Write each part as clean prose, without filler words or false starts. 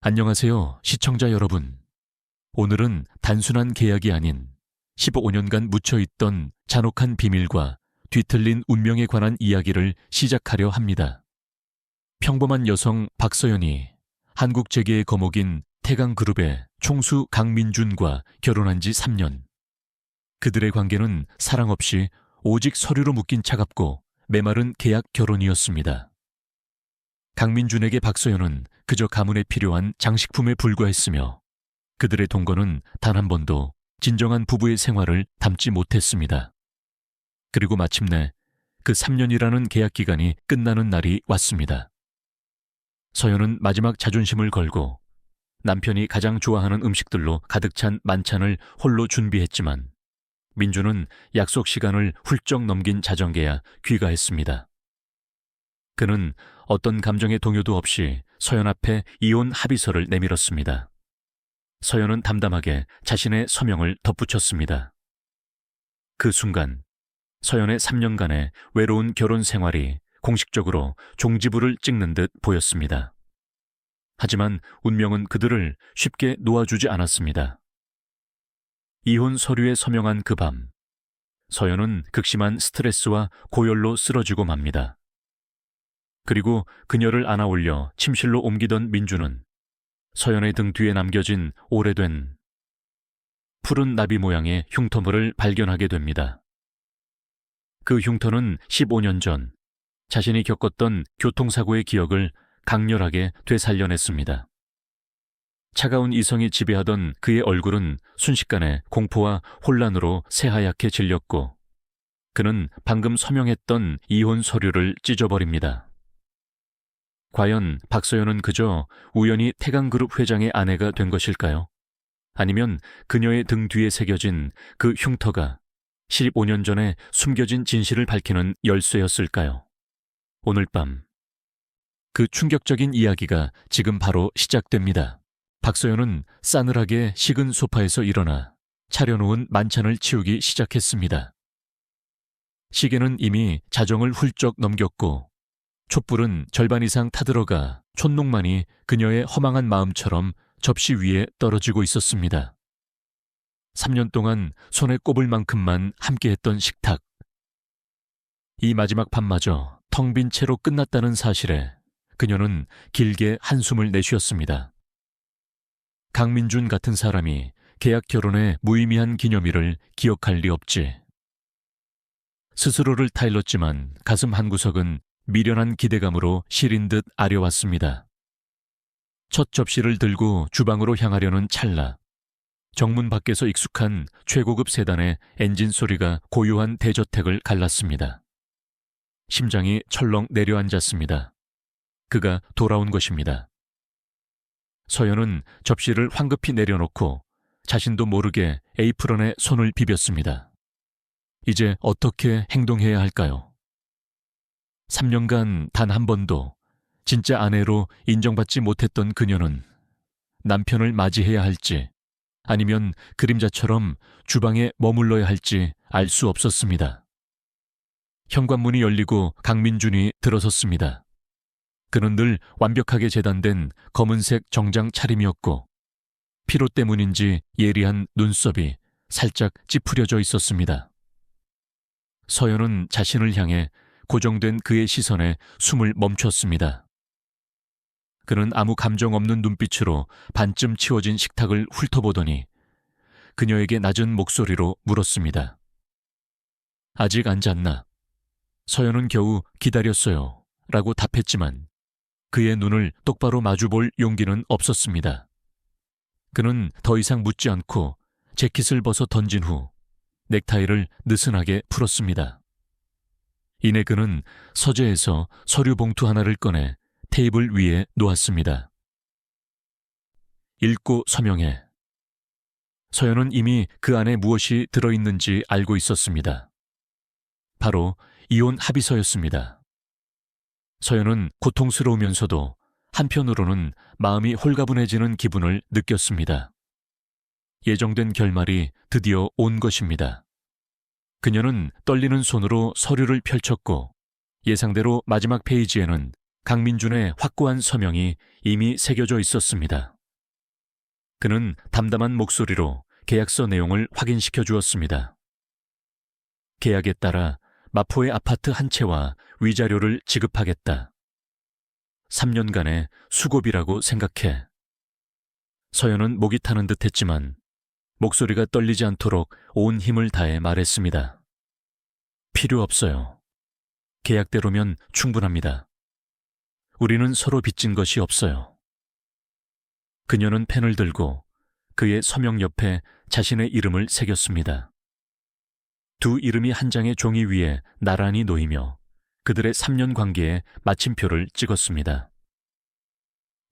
안녕하세요, 시청자 여러분. 오늘은 단순한 계약이 아닌 15년간 묻혀있던 잔혹한 비밀과 뒤틀린 운명에 관한 이야기를 시작하려 합니다. 평범한 여성 박서연이 한국 재계의 거목인 태강그룹의 총수 강민준과 결혼한 지 3년. 그들의 관계는 사랑 없이 오직 서류로 묶인 차갑고 메마른 계약 결혼이었습니다. 강민준에게 박서연은 그저 가문에 필요한 장식품에 불과했으며 그들의 동거는 단 한 번도 진정한 부부의 생활을 담지 못했습니다. 그리고 마침내 그 3년이라는 계약 기간이 끝나는 날이 왔습니다. 서연은 마지막 자존심을 걸고 남편이 가장 좋아하는 음식들로 가득 찬 만찬을 홀로 준비했지만 민주는 약속 시간을 훌쩍 넘긴 자정계야 귀가했습니다. 그는 어떤 감정의 동요도 없이 서연 앞에 이혼 합의서를 내밀었습니다. 서연은 담담하게 자신의 서명을 덧붙였습니다. 그 순간 서연의 3년간의 외로운 결혼 생활이 공식적으로 종지부를 찍는 듯 보였습니다. 하지만 운명은 그들을 쉽게 놓아주지 않았습니다. 이혼 서류에 서명한 그 밤, 서연은 극심한 스트레스와 고열로 쓰러지고 맙니다. 그리고 그녀를 안아 올려 침실로 옮기던 민주는 서연의 등 뒤에 남겨진 오래된 푸른 나비 모양의 흉터물을 발견하게 됩니다. 그 흉터는 15년 전 자신이 겪었던 교통사고의 기억을 강렬하게 되살려냈습니다. 차가운 이성이 지배하던 그의 얼굴은 순식간에 공포와 혼란으로 새하얗게 질렸고 그는 방금 서명했던 이혼 서류를 찢어버립니다. 과연 박서연은 그저 우연히 태강그룹 회장의 아내가 된 것일까요? 아니면 그녀의 등 뒤에 새겨진 그 흉터가 15년 전에 숨겨진 진실을 밝히는 열쇠였을까요? 오늘 밤 그 충격적인 이야기가 지금 바로 시작됩니다. 박서연은 싸늘하게 식은 소파에서 일어나 차려놓은 만찬을 치우기 시작했습니다. 시계는 이미 자정을 훌쩍 넘겼고 촛불은 절반 이상 타들어가 촛농만이 그녀의 허망한 마음처럼 접시 위에 떨어지고 있었습니다. 3년 동안 손에 꼽을 만큼만 함께했던 식탁. 이 마지막 밤마저 텅 빈 채로 끝났다는 사실에 그녀는 길게 한숨을 내쉬었습니다. 강민준 같은 사람이 계약 결혼의 무의미한 기념일을 기억할 리 없지. 스스로를 타일렀지만 가슴 한구석은 미련한 기대감으로 시린 듯 아려왔습니다. 첫 접시를 들고 주방으로 향하려는 찰나 정문 밖에서 익숙한 최고급 세단의 엔진 소리가 고요한 대저택을 갈랐습니다. 심장이 철렁 내려앉았습니다. 그가 돌아온 것입니다. 서연은 접시를 황급히 내려놓고 자신도 모르게 에이프런에 손을 비볐습니다. 이제 어떻게 행동해야 할까요? 3년간 단 한 번도 진짜 아내로 인정받지 못했던 그녀는 남편을 맞이해야 할지 아니면 그림자처럼 주방에 머물러야 할지 알 수 없었습니다. 현관문이 열리고 강민준이 들어섰습니다. 그는 늘 완벽하게 재단된 검은색 정장 차림이었고 피로 때문인지 예리한 눈썹이 살짝 찌푸려져 있었습니다. 서연은 자신을 향해 고정된 그의 시선에 숨을 멈췄습니다. 그는 아무 감정 없는 눈빛으로 반쯤 치워진 식탁을 훑어보더니 그녀에게 낮은 목소리로 물었습니다. 아직 안 잤나? 서연은 겨우 기다렸어요 라고 답했지만 그의 눈을 똑바로 마주볼 용기는 없었습니다. 그는 더 이상 묻지 않고 재킷을 벗어 던진 후 넥타이를 느슨하게 풀었습니다. 이내 그는 서재에서 서류 봉투 하나를 꺼내 테이블 위에 놓았습니다. 읽고 서명해. 서연은 이미 그 안에 무엇이 들어있는지 알고 있었습니다. 바로 이혼 합의서였습니다. 서연은 고통스러우면서도 한편으로는 마음이 홀가분해지는 기분을 느꼈습니다. 예정된 결말이 드디어 온 것입니다. 그녀는 떨리는 손으로 서류를 펼쳤고 예상대로 마지막 페이지에는 강민준의 확고한 서명이 이미 새겨져 있었습니다. 그는 담담한 목소리로 계약서 내용을 확인시켜 주었습니다. 계약에 따라 마포의 아파트 한 채와 위자료를 지급하겠다. 3년간의 수고비라고 생각해. 서연은 목이 타는 듯 했지만 목소리가 떨리지 않도록 온 힘을 다해 말했습니다. 필요 없어요. 계약대로면 충분합니다. 우리는 서로 빚진 것이 없어요. 그녀는 펜을 들고 그의 서명 옆에 자신의 이름을 새겼습니다. 두 이름이 한 장의 종이 위에 나란히 놓이며 그들의 3년 관계에 마침표를 찍었습니다.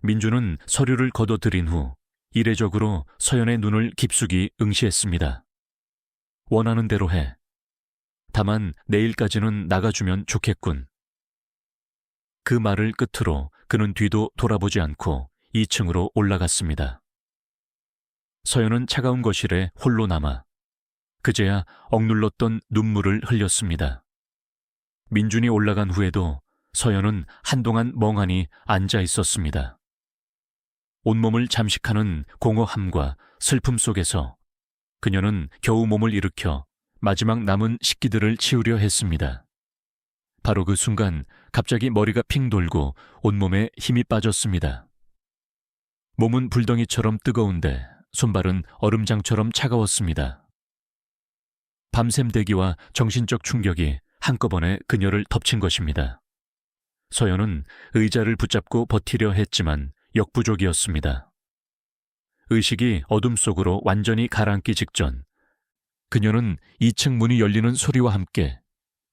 민주는 서류를 거둬들인 후 이례적으로 서연의 눈을 깊숙이 응시했습니다. 원하는 대로 해. 다만 내일까지는 나가주면 좋겠군. 그 말을 끝으로 그는 뒤도 돌아보지 않고 2층으로 올라갔습니다. 서연은 차가운 거실에 홀로 남아 그제야 억눌렀던 눈물을 흘렸습니다. 민준이 올라간 후에도 서연은 한동안 멍하니 앉아 있었습니다. 온몸을 잠식하는 공허함과 슬픔 속에서 그녀는 겨우 몸을 일으켜 마지막 남은 식기들을 치우려 했습니다. 바로 그 순간 갑자기 머리가 핑 돌고 온몸에 힘이 빠졌습니다. 몸은 불덩이처럼 뜨거운데 손발은 얼음장처럼 차가웠습니다. 밤샘 대기와 정신적 충격이 한꺼번에 그녀를 덮친 것입니다. 서연은 의자를 붙잡고 버티려 했지만 역부족이었습니다. 의식이 어둠 속으로 완전히 가라앉기 직전 그녀는 2층 문이 열리는 소리와 함께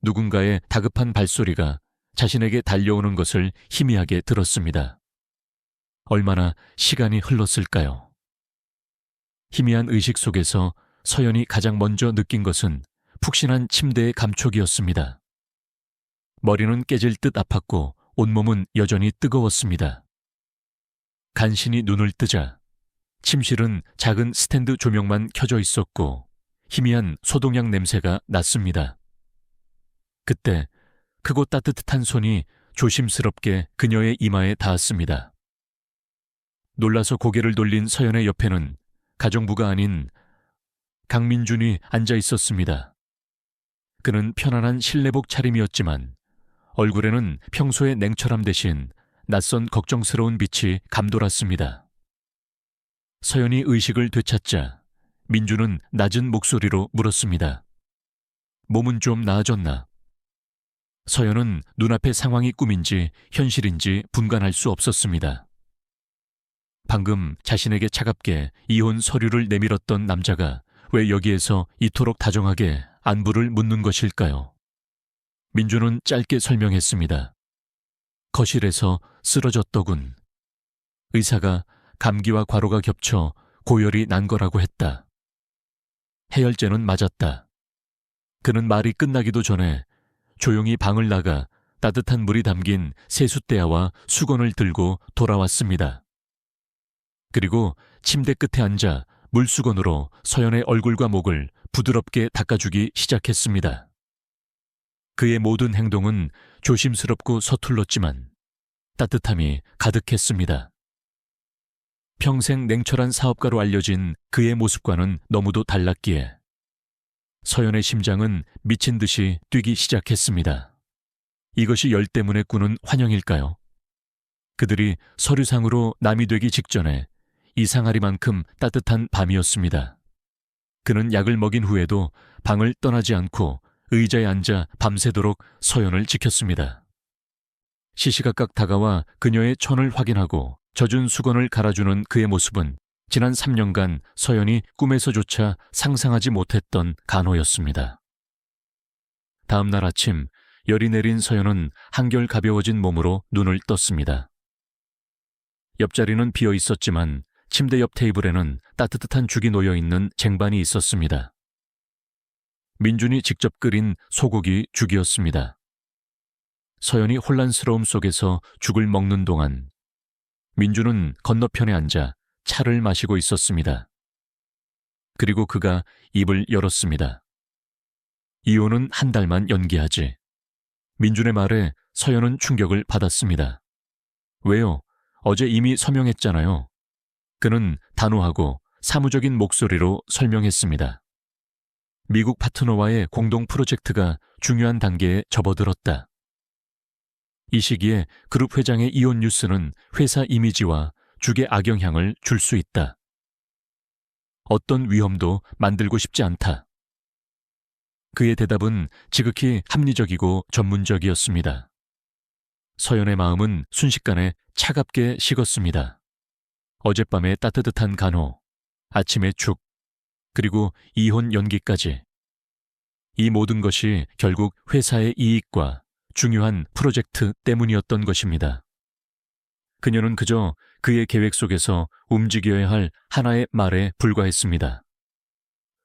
누군가의 다급한 발소리가 자신에게 달려오는 것을 희미하게 들었습니다. 얼마나 시간이 흘렀을까요? 희미한 의식 속에서 서연이 가장 먼저 느낀 것은 푹신한 침대의 감촉이었습니다. 머리는 깨질 듯 아팠고 온몸은 여전히 뜨거웠습니다. 간신히 눈을 뜨자 침실은 작은 스탠드 조명만 켜져 있었고 희미한 소독약 냄새가 났습니다. 그때 크고 따뜻한 손이 조심스럽게 그녀의 이마에 닿았습니다. 놀라서 고개를 돌린 서연의 옆에는 가정부가 아닌 강민준이 앉아 있었습니다. 그는 편안한 실내복 차림이었지만 얼굴에는 평소의 냉철함 대신 낯선 걱정스러운 빛이 감돌았습니다. 서연이 의식을 되찾자 민주는 낮은 목소리로 물었습니다. 몸은 좀 나아졌나? 서연은 눈앞의 상황이 꿈인지 현실인지 분간할 수 없었습니다. 방금 자신에게 차갑게 이혼 서류를 내밀었던 남자가 왜 여기에서 이토록 다정하게 안부를 묻는 것일까요? 민주는 짧게 설명했습니다. 거실에서 쓰러졌더군. 의사가 감기와 과로가 겹쳐 고열이 난 거라고 했다. 해열제는 맞았다. 그는 말이 끝나기도 전에 조용히 방을 나가 따뜻한 물이 담긴 세숫대야와 수건을 들고 돌아왔습니다. 그리고 침대 끝에 앉아 물수건으로 서연의 얼굴과 목을 부드럽게 닦아주기 시작했습니다. 그의 모든 행동은 조심스럽고 서툴렀지만 따뜻함이 가득했습니다. 평생 냉철한 사업가로 알려진 그의 모습과는 너무도 달랐기에 서연의 심장은 미친 듯이 뛰기 시작했습니다. 이것이 열 때문에 꾸는 환영일까요? 그들이 서류상으로 남이 되기 직전에 이상하리만큼 따뜻한 밤이었습니다. 그는 약을 먹인 후에도 방을 떠나지 않고 의자에 앉아 밤새도록 서연을 지켰습니다. 시시각각 다가와 그녀의 천을 확인하고 젖은 수건을 갈아주는 그의 모습은 지난 3년간 서연이 꿈에서조차 상상하지 못했던 간호였습니다. 다음 날 아침 열이 내린 서연은 한결 가벼워진 몸으로 눈을 떴습니다. 옆자리는 비어 있었지만 침대 옆 테이블에는 따뜻한 죽이 놓여 있는 쟁반이 있었습니다. 민준이 직접 끓인 소고기 죽이었습니다. 서연이 혼란스러움 속에서 죽을 먹는 동안 민준은 건너편에 앉아 차를 마시고 있었습니다. 그리고 그가 입을 열었습니다. 이혼은 한 달만 연기하지. 민준의 말에 서연은 충격을 받았습니다. 왜요? 어제 이미 서명했잖아요. 그는 단호하고 사무적인 목소리로 설명했습니다. 미국 파트너와의 공동 프로젝트가 중요한 단계에 접어들었다. 이 시기에 그룹 회장의 이혼 뉴스는 회사 이미지와 주계 악영향을 줄 수 있다. 어떤 위험도 만들고 싶지 않다. 그의 대답은 지극히 합리적이고 전문적이었습니다. 서연의 마음은 순식간에 차갑게 식었습니다. 어젯밤의 따뜻한 간호, 아침의 죽, 그리고 이혼 연기까지. 이 모든 것이 결국 회사의 이익과 중요한 프로젝트 때문이었던 것입니다. 그녀는 그저 그의 계획 속에서 움직여야 할 하나의 말에 불과했습니다.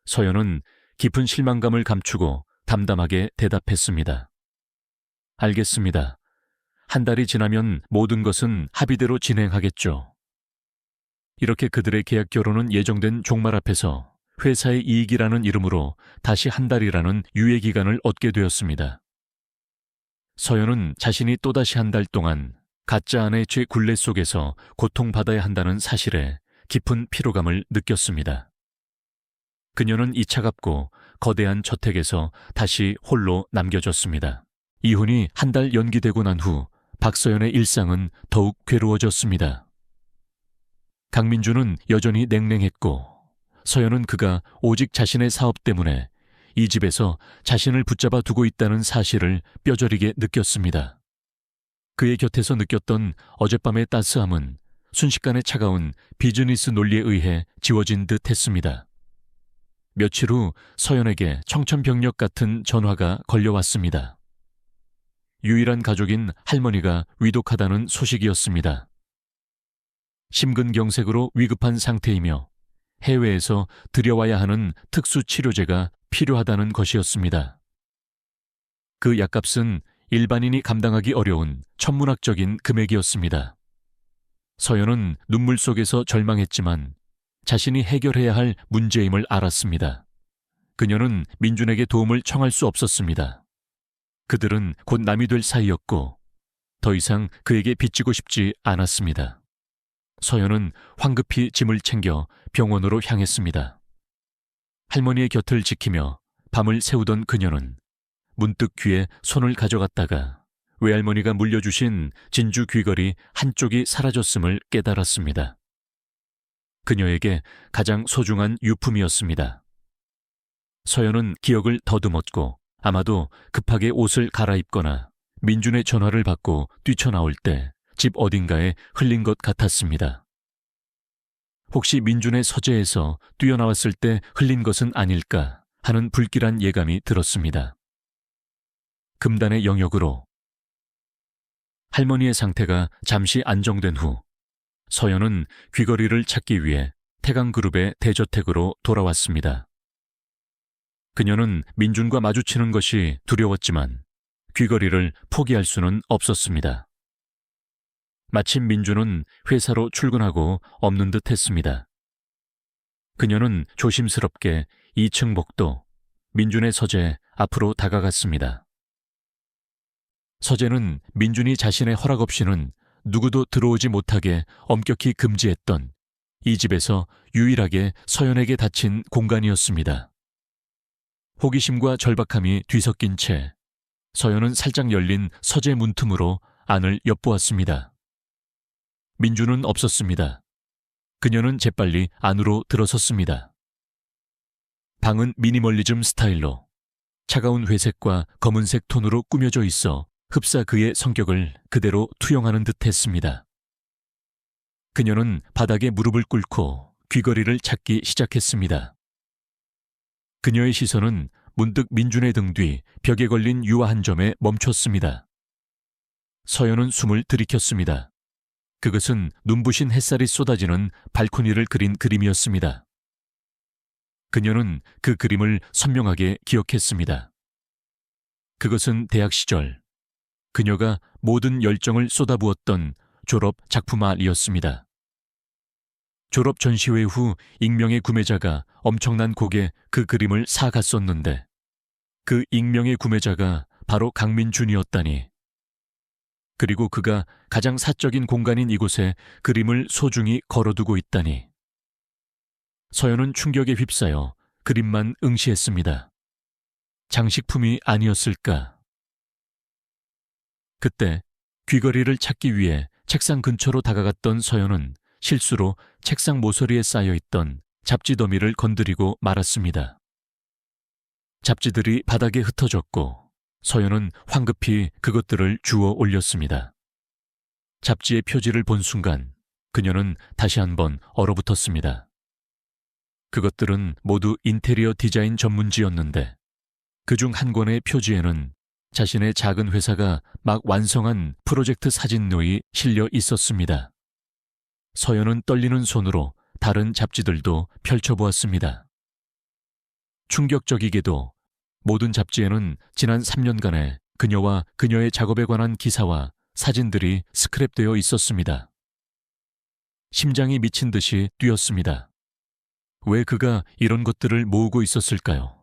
서연은 깊은 실망감을 감추고 담담하게 대답했습니다. 알겠습니다. 한 달이 지나면 모든 것은 합의대로 진행하겠죠. 이렇게 그들의 계약 결혼은 예정된 종말 앞에서 회사의 이익이라는 이름으로 다시 한 달이라는 유예 기간을 얻게 되었습니다. 서연은 자신이 또다시 한 달 동안 가짜 아내 죄 굴레 속에서 고통받아야 한다는 사실에 깊은 피로감을 느꼈습니다. 그녀는 이 차갑고 거대한 저택에서 다시 홀로 남겨졌습니다. 이혼이 한 달 연기되고 난 후 박서연의 일상은 더욱 괴로워졌습니다. 강민주는 여전히 냉랭했고 서연은 그가 오직 자신의 사업 때문에 이 집에서 자신을 붙잡아 두고 있다는 사실을 뼈저리게 느꼈습니다. 그의 곁에서 느꼈던 어젯밤의 따스함은 순식간에 차가운 비즈니스 논리에 의해 지워진 듯 했습니다. 며칠 후 서연에게 청천벽력 같은 전화가 걸려왔습니다. 유일한 가족인 할머니가 위독하다는 소식이었습니다. 심근경색으로 위급한 상태이며 해외에서 들여와야 하는 특수 치료제가 필요하다는 것이었습니다. 그 약값은 일반인이 감당하기 어려운 천문학적인 금액이었습니다. 서연은 눈물 속에서 절망했지만 자신이 해결해야 할 문제임을 알았습니다. 그녀는 민준에게 도움을 청할 수 없었습니다. 그들은 곧 남이 될 사이였고 더 이상 그에게 빚지고 싶지 않았습니다. 서연은 황급히 짐을 챙겨 병원으로 향했습니다. 할머니의 곁을 지키며 밤을 새우던 그녀는 문득 귀에 손을 가져갔다가 외할머니가 물려주신 진주 귀걸이 한쪽이 사라졌음을 깨달았습니다. 그녀에게 가장 소중한 유품이었습니다. 서연은 기억을 더듬었고 아마도 급하게 옷을 갈아입거나 민준의 전화를 받고 뛰쳐나올 때 집 어딘가에 흘린 것 같았습니다. 혹시 민준의 서재에서 뛰어나왔을 때 흘린 것은 아닐까 하는 불길한 예감이 들었습니다. 금단의 영역으로. 할머니의 상태가 잠시 안정된 후 서연은 귀걸이를 찾기 위해 태강그룹의 대저택으로 돌아왔습니다. 그녀는 민준과 마주치는 것이 두려웠지만 귀걸이를 포기할 수는 없었습니다. 마침 민준은 회사로 출근하고 없는 듯 했습니다. 그녀는 조심스럽게 2층 복도, 민준의 서재 앞으로 다가갔습니다. 서재는 민준이 자신의 허락 없이는 누구도 들어오지 못하게 엄격히 금지했던 이 집에서 유일하게 서연에게 닫힌 공간이었습니다. 호기심과 절박함이 뒤섞인 채 서연은 살짝 열린 서재 문틈으로 안을 엿보았습니다. 민준은 없었습니다. 그녀는 재빨리 안으로 들어섰습니다. 방은 미니멀리즘 스타일로 차가운 회색과 검은색 톤으로 꾸며져 있어 흡사 그의 성격을 그대로 투영하는 듯 했습니다. 그녀는 바닥에 무릎을 꿇고 귀걸이를 찾기 시작했습니다. 그녀의 시선은 문득 민준의 등 뒤 벽에 걸린 유화 한 점에 멈췄습니다. 서연은 숨을 들이켰습니다. 그것은 눈부신 햇살이 쏟아지는 발코니를 그린 그림이었습니다. 그녀는 그 그림을 선명하게 기억했습니다. 그것은 대학 시절 그녀가 모든 열정을 쏟아부었던 졸업 작품알이었습니다. 졸업 전시회 후 익명의 구매자가 엄청난 곡에 그 그림을 사갔었는데 그 익명의 구매자가 바로 강민준이었다니. 그리고 그가 가장 사적인 공간인 이곳에 그림을 소중히 걸어두고 있다니. 서연은 충격에 휩싸여 그림만 응시했습니다. 장식품이 아니었을까? 그때 귀걸이를 찾기 위해 책상 근처로 다가갔던 서연은 실수로 책상 모서리에 쌓여있던 잡지 더미를 건드리고 말았습니다. 잡지들이 바닥에 흩어졌고 서연은 황급히 그것들을 주워 올렸습니다. 잡지의 표지를 본 순간 그녀는 다시 한번 얼어붙었습니다. 그것들은 모두 인테리어 디자인 전문지였는데 그중 한 권의 표지에는 자신의 작은 회사가 막 완성한 프로젝트 사진료이 실려 있었습니다. 서연은 떨리는 손으로 다른 잡지들도 펼쳐보았습니다. 충격적이게도 모든 잡지에는 지난 3년간의 그녀와 그녀의 작업에 관한 기사와 사진들이 스크랩되어 있었습니다. 심장이 미친 듯이 뛰었습니다. 왜 그가 이런 것들을 모으고 있었을까요?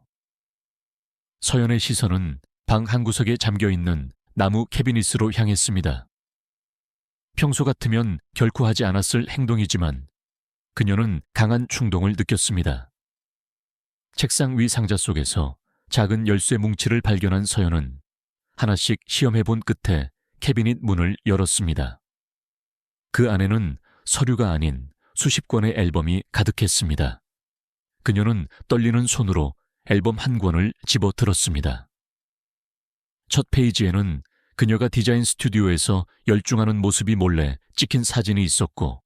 서연의 시선은 방 한구석에 잠겨있는 나무 캐비닛으로 향했습니다. 평소 같으면 결코 하지 않았을 행동이지만 그녀는 강한 충동을 느꼈습니다. 책상 위 상자 속에서 작은 열쇠 뭉치를 발견한 서연은 하나씩 시험해본 끝에 캐비닛 문을 열었습니다. 그 안에는 서류가 아닌 수십 권의 앨범이 가득했습니다. 그녀는 떨리는 손으로 앨범 한 권을 집어들었습니다. 첫 페이지에는 그녀가 디자인 스튜디오에서 열중하는 모습이 몰래 찍힌 사진이 있었고,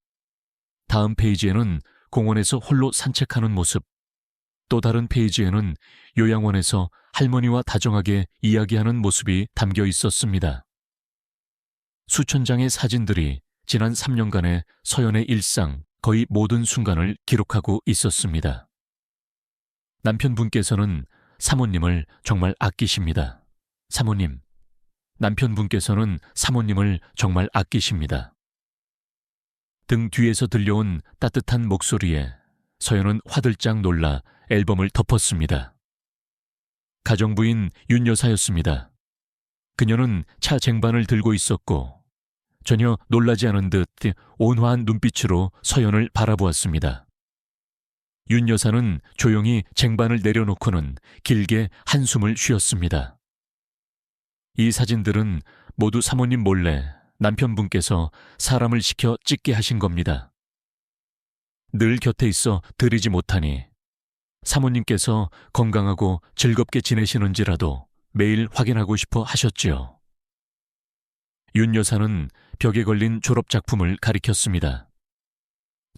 다음 페이지에는 공원에서 홀로 산책하는 모습, 또 다른 페이지에는 요양원에서 할머니와 다정하게 이야기하는 모습이 담겨 있었습니다. 수천 장의 사진들이 지난 3년간의 서연의 일상 거의 모든 순간을 기록하고 있었습니다. 남편분께서는 사모님을 정말 아끼십니다. 사모님. 남편분께서는 사모님을 정말 아끼십니다. 등 뒤에서 들려온 따뜻한 목소리에 서연은 화들짝 놀라 앨범을 덮었습니다. 가정부인 윤 여사였습니다. 그녀는 차 쟁반을 들고 있었고 전혀 놀라지 않은 듯 온화한 눈빛으로 서연을 바라보았습니다. 윤 여사는 조용히 쟁반을 내려놓고는 길게 한숨을 쉬었습니다. 이 사진들은 모두 사모님 몰래 남편분께서 사람을 시켜 찍게 하신 겁니다. 늘 곁에 있어 드리지 못하니 사모님께서 건강하고 즐겁게 지내시는지라도 매일 확인하고 싶어 하셨지요. 윤 여사는 벽에 걸린 졸업작품을 가리켰습니다.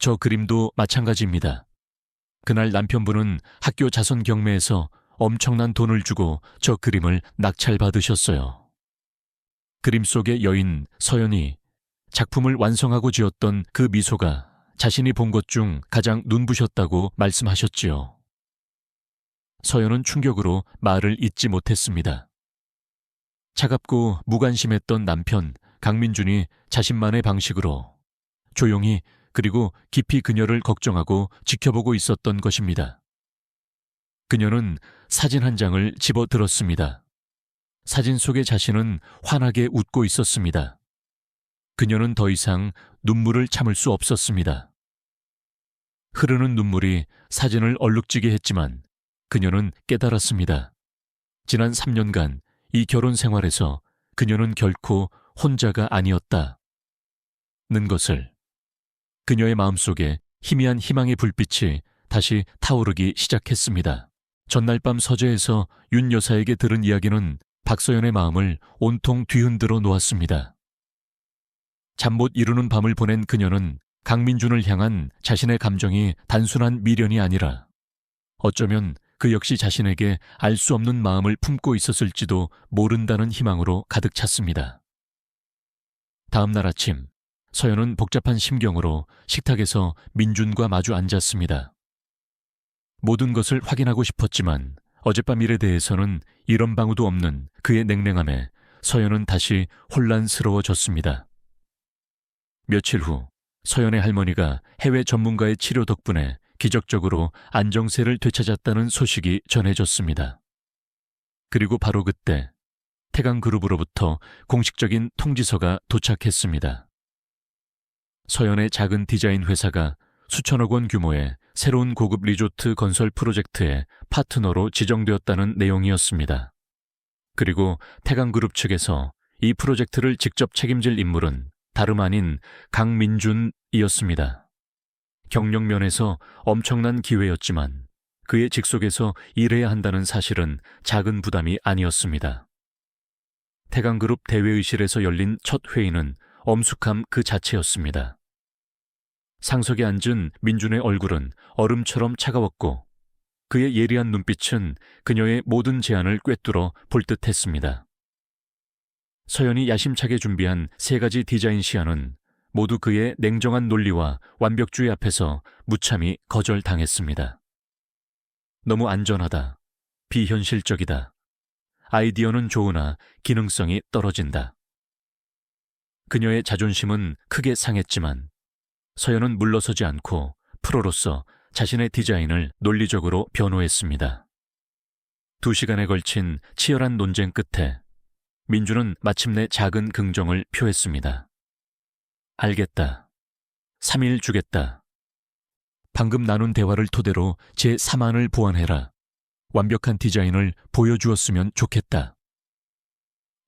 저 그림도 마찬가지입니다. 그날 남편분은 학교 자선 경매에서 엄청난 돈을 주고 저 그림을 낙찰받으셨어요. 그림 속의 여인 서연이 작품을 완성하고 지었던 그 미소가 자신이 본 것 중 가장 눈부셨다고 말씀하셨지요. 서연은 충격으로 말을 잇지 못했습니다. 차갑고 무관심했던 남편 강민준이 자신만의 방식으로 조용히 그리고 깊이 그녀를 걱정하고 지켜보고 있었던 것입니다. 그녀는 사진 한 장을 집어들었습니다. 사진 속의 자신은 환하게 웃고 있었습니다. 그녀는 더 이상 눈물을 참을 수 없었습니다. 흐르는 눈물이 사진을 얼룩지게 했지만 그녀는 깨달았습니다. 지난 3년간 이 결혼 생활에서 그녀는 결코 혼자가 아니었다는 것을. 그녀의 마음속에 희미한 희망의 불빛이 다시 타오르기 시작했습니다. 전날 밤 서재에서 윤 여사에게 들은 이야기는 박서연의 마음을 온통 뒤흔들어 놓았습니다. 잠 못 이루는 밤을 보낸 그녀는 강민준을 향한 자신의 감정이 단순한 미련이 아니라 어쩌면 그 역시 자신에게 알 수 없는 마음을 품고 있었을지도 모른다는 희망으로 가득 찼습니다. 다음 날 아침, 서연은 복잡한 심경으로 식탁에서 민준과 마주 앉았습니다. 모든 것을 확인하고 싶었지만 어젯밤 일에 대해서는 이런 방우도 없는 그의 냉랭함에 서연은 다시 혼란스러워졌습니다. 며칠 후 서연의 할머니가 해외 전문가의 치료 덕분에 기적적으로 안정세를 되찾았다는 소식이 전해졌습니다. 그리고 바로 그때 태강그룹으로부터 공식적인 통지서가 도착했습니다. 서연의 작은 디자인 회사가 수천억 원 규모의 새로운 고급 리조트 건설 프로젝트의 파트너로 지정되었다는 내용이었습니다. 그리고 태강그룹 측에서 이 프로젝트를 직접 책임질 인물은 다름 아닌 강민준이었습니다. 경력 면에서 엄청난 기회였지만 그의 직속에서 일해야 한다는 사실은 작은 부담이 아니었습니다. 태강그룹 대회의실에서 열린 첫 회의는 엄숙함 그 자체였습니다. 상석에 앉은 민준의 얼굴은 얼음처럼 차가웠고 그의 예리한 눈빛은 그녀의 모든 제안을 꿰뚫어 볼 듯했습니다. 서연이 야심차게 준비한 3가지 디자인 시안은 모두 그의 냉정한 논리와 완벽주의 앞에서 무참히 거절당했습니다. 너무 안전하다, 비현실적이다, 아이디어는 좋으나 기능성이 떨어진다. 그녀의 자존심은 크게 상했지만 서연은 물러서지 않고 프로로서 자신의 디자인을 논리적으로 변호했습니다. 2시간에 걸친 치열한 논쟁 끝에 민주는 마침내 작은 긍정을 표했습니다. 알겠다. 3일 주겠다. 방금 나눈 대화를 토대로 제 3안을 보완해라. 완벽한 디자인을 보여주었으면 좋겠다.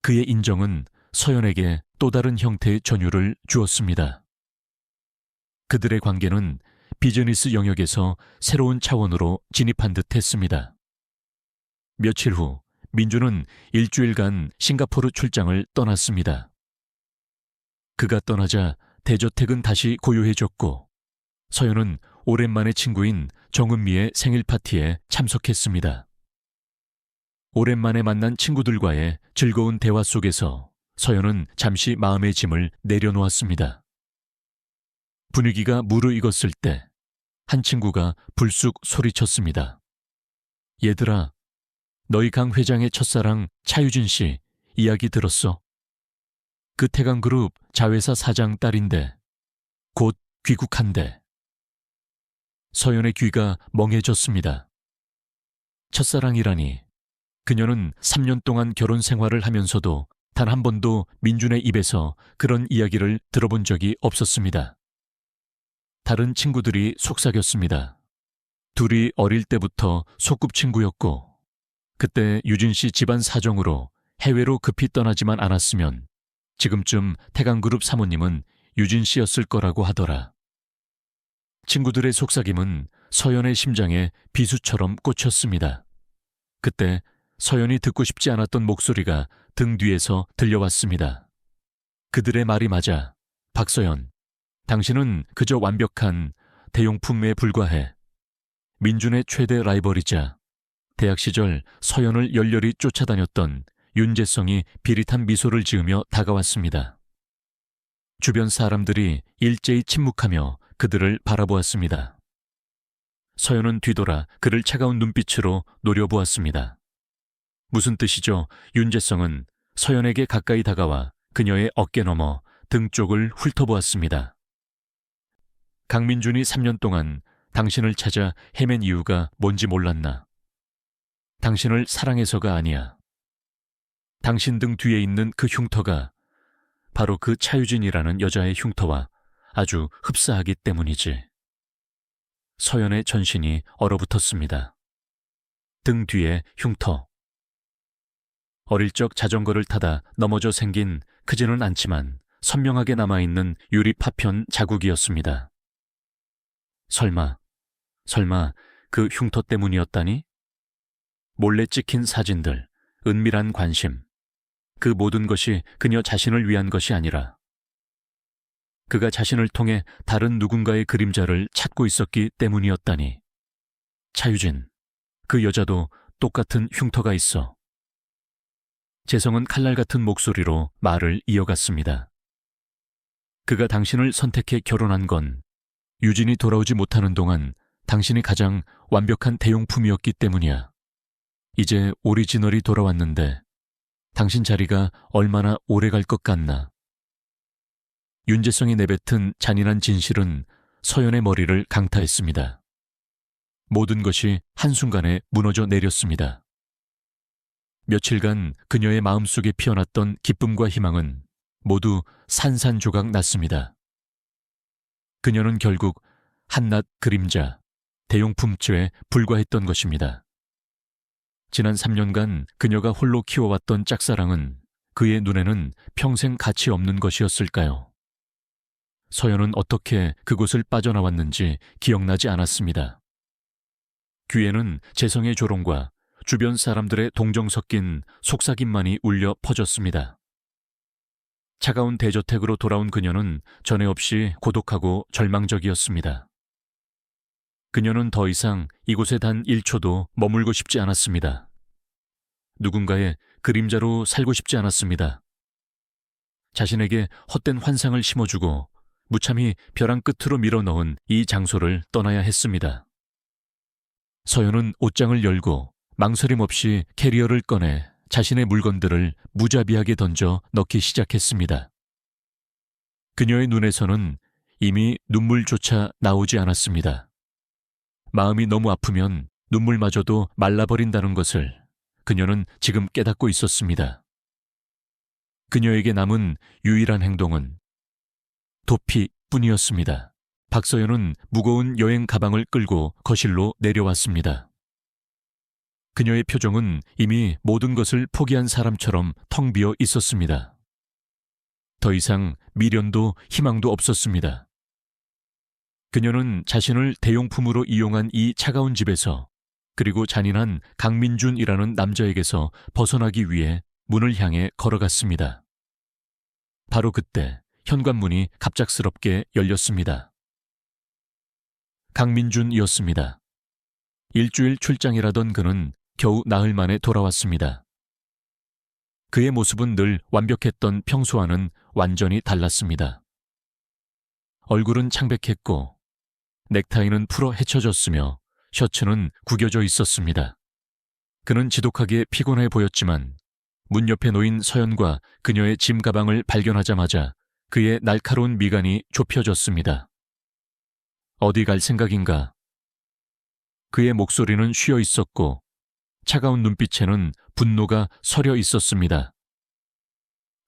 그의 인정은 서연에게 또 다른 형태의 전율을 주었습니다. 그들의 관계는 비즈니스 영역에서 새로운 차원으로 진입한 듯 했습니다. 며칠 후 민주는 일주일간 싱가포르 출장을 떠났습니다. 그가 떠나자 대저택은 다시 고요해졌고 서연은 오랜만에 친구인 정은미의 생일 파티에 참석했습니다. 오랜만에 만난 친구들과의 즐거운 대화 속에서 서연은 잠시 마음의 짐을 내려놓았습니다. 분위기가 무르익었을 때 한 친구가 불쑥 소리쳤습니다. 얘들아, 너희 강 회장의 첫사랑 차유진 씨 이야기 들었어? 그 태강그룹 자회사 사장 딸인데 곧 귀국한대. 서연의 귀가 멍해졌습니다. 첫사랑이라니. 그녀는 3년 동안 결혼 생활을 하면서도 단 한 번도 민준의 입에서 그런 이야기를 들어본 적이 없었습니다. 다른 친구들이 속삭였습니다. 둘이 어릴 때부터 소꿉친구였고 그때 유진 씨 집안 사정으로 해외로 급히 떠나지만 않았으면 지금쯤 태강그룹 사모님은 유진 씨였을 거라고 하더라. 친구들의 속삭임은 서연의 심장에 비수처럼 꽂혔습니다. 그때 서연이 듣고 싶지 않았던 목소리가 등 뒤에서 들려왔습니다. 그들의 말이 맞아. 박서연, 당신은 그저 완벽한 대용품에 불과해. 민준의 최대 라이벌이자 대학 시절 서연을 열렬히 쫓아다녔던 윤재성이 비릿한 미소를 지으며 다가왔습니다. 주변 사람들이 일제히 침묵하며 그들을 바라보았습니다. 서연은 뒤돌아 그를 차가운 눈빛으로 노려보았습니다. 무슨 뜻이죠? 윤재성은 서연에게 가까이 다가와 그녀의 어깨 너머 등 쪽을 훑어보았습니다. 강민준이 3년 동안 당신을 찾아 헤맨 이유가 뭔지 몰랐나? 당신을 사랑해서가 아니야. 당신 등 뒤에 있는 그 흉터가 바로 그 차유진이라는 여자의 흉터와 아주 흡사하기 때문이지. 서연의 전신이 얼어붙었습니다. 등 뒤에 흉터. 어릴 적 자전거를 타다 넘어져 생긴 크지는 않지만 선명하게 남아있는 유리 파편 자국이었습니다. 설마 그 흉터 때문이었다니? 몰래 찍힌 사진들, 은밀한 관심, 그 모든 것이 그녀 자신을 위한 것이 아니라 그가 자신을 통해 다른 누군가의 그림자를 찾고 있었기 때문이었다니. 차유진, 그 여자도 똑같은 흉터가 있어. 재성은 칼날 같은 목소리로 말을 이어갔습니다. 그가 당신을 선택해 결혼한 건 유진이 돌아오지 못하는 동안 당신이 가장 완벽한 대용품이었기 때문이야. 이제 오리지널이 돌아왔는데 당신 자리가 얼마나 오래 갈 것 같나. 윤재성이 내뱉은 잔인한 진실은 서연의 머리를 강타했습니다. 모든 것이 한순간에 무너져 내렸습니다. 며칠간 그녀의 마음속에 피어났던 기쁨과 희망은 모두 산산조각 났습니다. 그녀는 결국 한낱 그림자, 대용품죄에 불과했던 것입니다. 지난 3년간 그녀가 홀로 키워왔던 짝사랑은 그의 눈에는 평생 가치 없는 것이었을까요? 서연은 어떻게 그곳을 빠져나왔는지 기억나지 않았습니다. 귀에는 재성의 조롱과 주변 사람들의 동정 섞인 속삭임만이 울려 퍼졌습니다. 차가운 대저택으로 돌아온 그녀는 전에 없이 고독하고 절망적이었습니다. 그녀는 더 이상 이곳에 단 1초도 머물고 싶지 않았습니다. 누군가의 그림자로 살고 싶지 않았습니다. 자신에게 헛된 환상을 심어주고 무참히 벼랑 끝으로 밀어넣은 이 장소를 떠나야 했습니다. 서연은 옷장을 열고 망설임 없이 캐리어를 꺼내 자신의 물건들을 무자비하게 던져 넣기 시작했습니다. 그녀의 눈에서는 이미 눈물조차 나오지 않았습니다. 마음이 너무 아프면 눈물마저도 말라버린다는 것을 그녀는 지금 깨닫고 있었습니다. 그녀에게 남은 유일한 행동은 도피뿐이었습니다. 박서연은 무거운 여행 가방을 끌고 거실로 내려왔습니다. 그녀의 표정은 이미 모든 것을 포기한 사람처럼 텅 비어 있었습니다. 더 이상 미련도 희망도 없었습니다. 그녀는 자신을 대용품으로 이용한 이 차가운 집에서, 그리고 잔인한 강민준이라는 남자에게서 벗어나기 위해 문을 향해 걸어갔습니다. 바로 그때 현관문이 갑작스럽게 열렸습니다. 강민준이었습니다. 일주일 출장이라던 그는 겨우 나흘 만에 돌아왔습니다. 그의 모습은 늘 완벽했던 평소와는 완전히 달랐습니다. 얼굴은 창백했고 넥타이는 풀어 헤쳐졌으며 셔츠는 구겨져 있었습니다. 그는 지독하게 피곤해 보였지만 문 옆에 놓인 서연과 그녀의 짐 가방을 발견하자마자 그의 날카로운 미간이 좁혀졌습니다. 어디 갈 생각인가? 그의 목소리는 쉬어 있었고 차가운 눈빛에는 분노가 서려 있었습니다.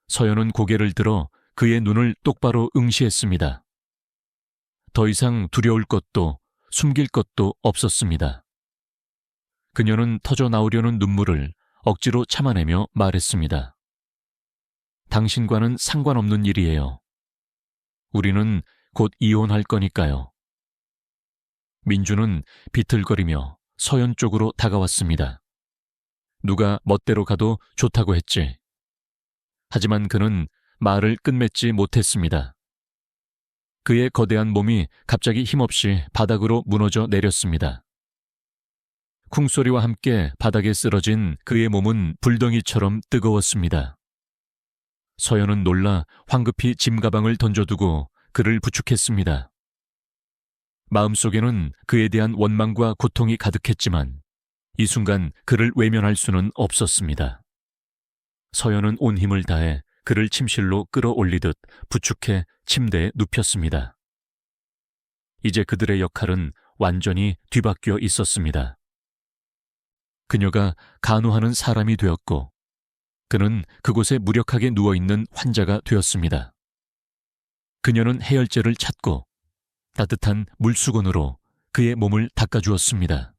서연은 고개를 들어 그의 눈을 똑바로 응시했습니다. 더 이상 두려울 것도 숨길 것도 없었습니다. 그녀는 터져 나오려는 눈물을 억지로 참아내며 말했습니다. 당신과는 상관없는 일이에요. 우리는 곧 이혼할 거니까요. 민주는 비틀거리며 서연 쪽으로 다가왔습니다. 누가 멋대로 가도 좋다고 했지. 하지만 그는 말을 끝맺지 못했습니다. 그의 거대한 몸이 갑자기 힘없이 바닥으로 무너져 내렸습니다. 쿵소리와 함께 바닥에 쓰러진 그의 몸은 불덩이처럼 뜨거웠습니다. 서연은 놀라 황급히 짐 가방을 던져두고 그를 부축했습니다. 마음속에는 그에 대한 원망과 고통이 가득했지만 이 순간 그를 외면할 수는 없었습니다. 서연은 온 힘을 다해 그를 침실로 끌어올리듯 부축해 침대에 눕혔습니다. 이제 그들의 역할은 완전히 뒤바뀌어 있었습니다. 그녀가 간호하는 사람이 되었고 그는 그곳에 무력하게 누워있는 환자가 되었습니다. 그녀는 해열제를 찾고 따뜻한 물수건으로 그의 몸을 닦아주었습니다.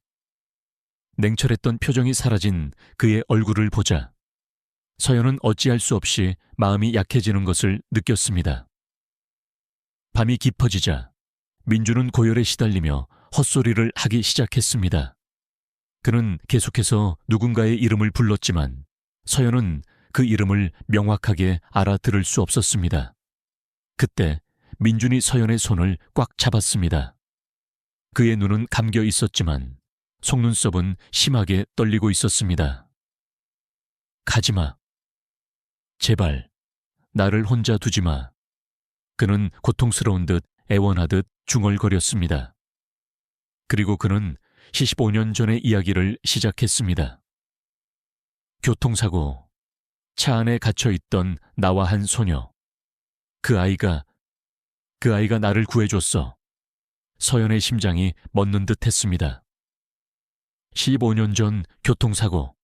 냉철했던 표정이 사라진 그의 얼굴을 보자 서연은 어찌할 수 없이 마음이 약해지는 것을 느꼈습니다. 밤이 깊어지자 민주는 고열에 시달리며 헛소리를 하기 시작했습니다. 그는 계속해서 누군가의 이름을 불렀지만 서연은 그 이름을 명확하게 알아들을 수 없었습니다. 그때 민준이 서연의 손을 꽉 잡았습니다. 그의 눈은 감겨 있었지만 속눈썹은 심하게 떨리고 있었습니다. 가지마. 제발, 나를 혼자 두지 마. 그는 고통스러운 듯 애원하듯 중얼거렸습니다. 그리고 그는 75년 전의 이야기를 시작했습니다. 교통사고, 차 안에 갇혀있던 나와 한 소녀. 그 아이가 나를 구해줬어. 서연의 심장이 멎는 듯 했습니다. 15년 전 교통사고.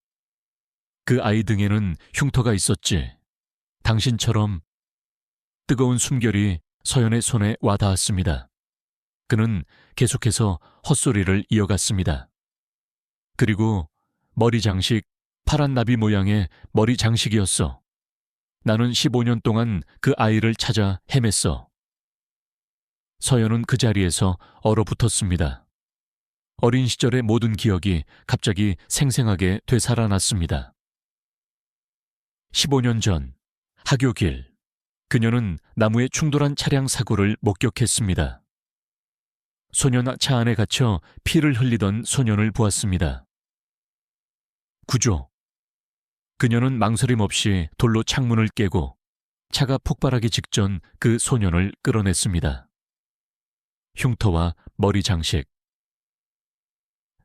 그 아이 등에는 흉터가 있었지. 당신처럼. 뜨거운 숨결이 서연의 손에 와 닿았습니다. 그는 계속해서 헛소리를 이어갔습니다. 그리고 머리 장식, 파란 나비 모양의 머리 장식이었어. 나는 15년 동안 그 아이를 찾아 헤맸어. 서연은 그 자리에서 얼어붙었습니다. 어린 시절의 모든 기억이 갑자기 생생하게 되살아났습니다. 15년 전, 하교 길. 그녀는 나무에 충돌한 차량 사고를 목격했습니다. 소년 차 안에 갇혀 피를 흘리던 소년을 보았습니다. 구조. 그녀는 망설임 없이 돌로 창문을 깨고 차가 폭발하기 직전 그 소년을 끌어냈습니다. 흉터와 머리 장식.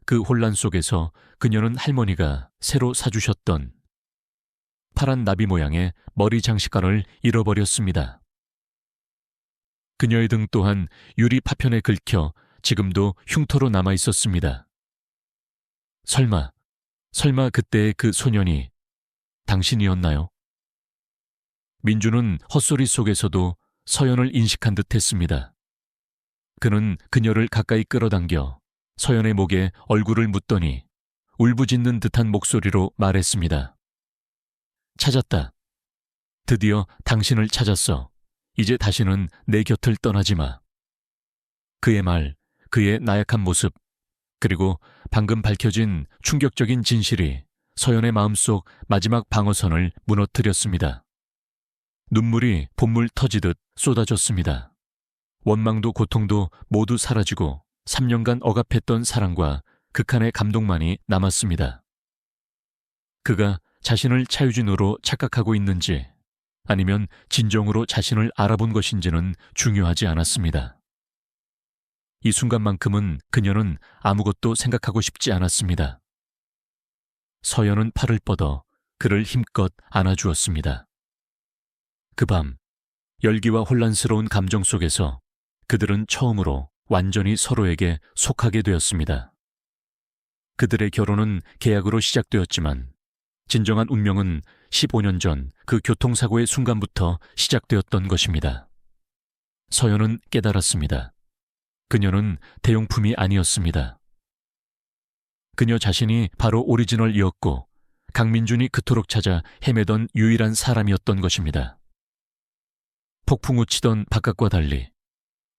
그 혼란 속에서 그녀는 할머니가 새로 사주셨던 파란 나비 모양의 머리 장식관을 잃어버렸습니다. 그녀의 등 또한 유리 파편에 긁혀 지금도 흉터로 남아 있었습니다. 설마 그때의 그 소년이 당신이었나요? 민주는 헛소리 속에서도 서연을 인식한 듯 했습니다. 그는 그녀를 가까이 끌어당겨 서연의 목에 얼굴을 묻더니 울부짖는 듯한 목소리로 말했습니다. 찾았다. 드디어 당신을 찾았어. 이제 다시는 내 곁을 떠나지 마. 그의 말, 그의 나약한 모습, 그리고 방금 밝혀진 충격적인 진실이 서연의 마음속 마지막 방어선을 무너뜨렸습니다. 눈물이 봇물 터지듯 쏟아졌습니다. 원망도 고통도 모두 사라지고 3년간 억압했던 사랑과 극한의 감동만이 남았습니다. 그가 자신을 차유진으로 착각하고 있는지 아니면 진정으로 자신을 알아본 것인지는 중요하지 않았습니다. 이 순간만큼은 그녀는 아무것도 생각하고 싶지 않았습니다. 서연은 팔을 뻗어 그를 힘껏 안아주었습니다. 그 밤, 열기와 혼란스러운 감정 속에서 그들은 처음으로 완전히 서로에게 속하게 되었습니다. 그들의 결혼은 계약으로 시작되었지만 진정한 운명은 15년 전 그 교통사고의 순간부터 시작되었던 것입니다. 서연은 깨달았습니다. 그녀는 대용품이 아니었습니다. 그녀 자신이 바로 오리지널이었고 강민준이 그토록 찾아 헤매던 유일한 사람이었던 것입니다. 폭풍우 치던 바깥과 달리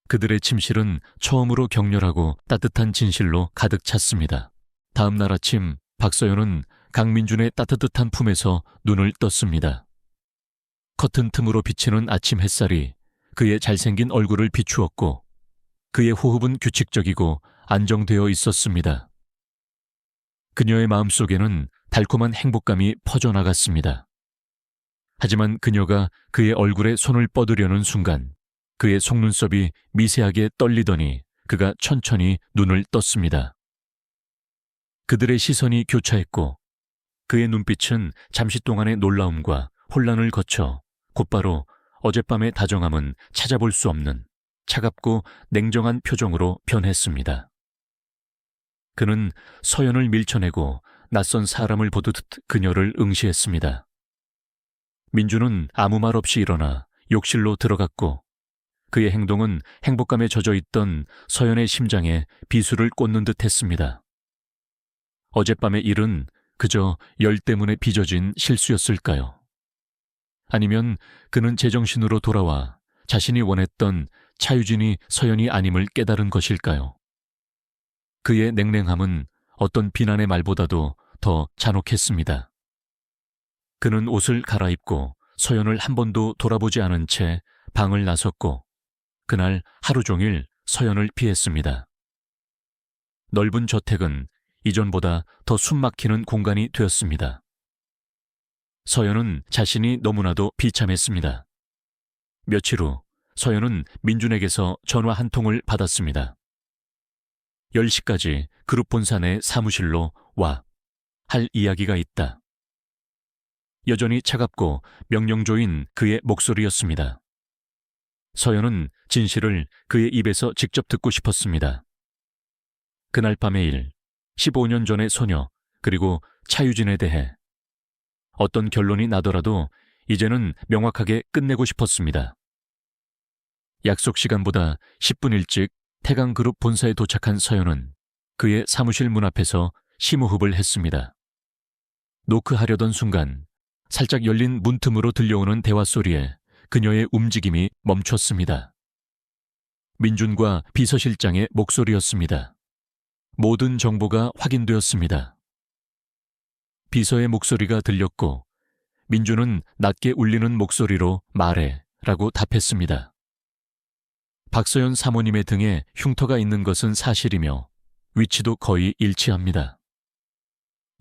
그들의 침실은 처음으로 격렬하고 따뜻한 진실로 가득 찼습니다. 다음 날 아침 박서연은 강민준의 따뜻한 품에서 눈을 떴습니다. 커튼 틈으로 비치는 아침 햇살이 그의 잘생긴 얼굴을 비추었고 그의 호흡은 규칙적이고 안정되어 있었습니다. 그녀의 마음속에는 달콤한 행복감이 퍼져나갔습니다. 하지만 그녀가 그의 얼굴에 손을 뻗으려는 순간 그의 속눈썹이 미세하게 떨리더니 그가 천천히 눈을 떴습니다. 그들의 시선이 교차했고 그의 눈빛은 잠시 동안의 놀라움과 혼란을 거쳐 곧바로 어젯밤의 다정함은 찾아볼 수 없는 차갑고 냉정한 표정으로 변했습니다. 그는 서연을 밀쳐내고 낯선 사람을 보듯 그녀를 응시했습니다. 민주는 아무 말 없이 일어나 욕실로 들어갔고 그의 행동은 행복감에 젖어 있던 서연의 심장에 비수를 꽂는 듯 했습니다. 어젯밤의 일은 그저 열 때문에 빚어진 실수였을까요? 아니면 그는 제정신으로 돌아와 자신이 원했던 차유진이 서연이 아님을 깨달은 것일까요? 그의 냉랭함은 어떤 비난의 말보다도 더 잔혹했습니다. 그는 옷을 갈아입고 서연을 한 번도 돌아보지 않은 채 방을 나섰고 그날 하루 종일 서연을 피했습니다. 넓은 저택은 이전보다 더 숨막히는 공간이 되었습니다. 서연은 자신이 너무나도 비참했습니다. 며칠 후 서연은 민준에게서 전화 한 통을 받았습니다. 10시까지 그룹 본사 내 사무실로 와. 할 이야기가 있다. 여전히 차갑고 명령조인 그의 목소리였습니다. 서연은 진실을 그의 입에서 직접 듣고 싶었습니다. 그날 밤의 일, 15년 전의 소녀, 그리고 차유진에 대해 어떤 결론이 나더라도 이제는 명확하게 끝내고 싶었습니다. 약속 시간보다 10분 일찍 태강그룹 본사에 도착한 서연은 그의 사무실 문 앞에서 심호흡을 했습니다. 노크하려던 순간 살짝 열린 문틈으로 들려오는 대화 소리에 그녀의 움직임이 멈췄습니다. 민준과 비서실장의 목소리였습니다. 모든 정보가 확인되었습니다. 비서의 목소리가 들렸고 민준은 낮게 울리는 목소리로 말해 라고 답했습니다. 박서연 사모님의 등에 흉터가 있는 것은 사실이며 위치도 거의 일치합니다.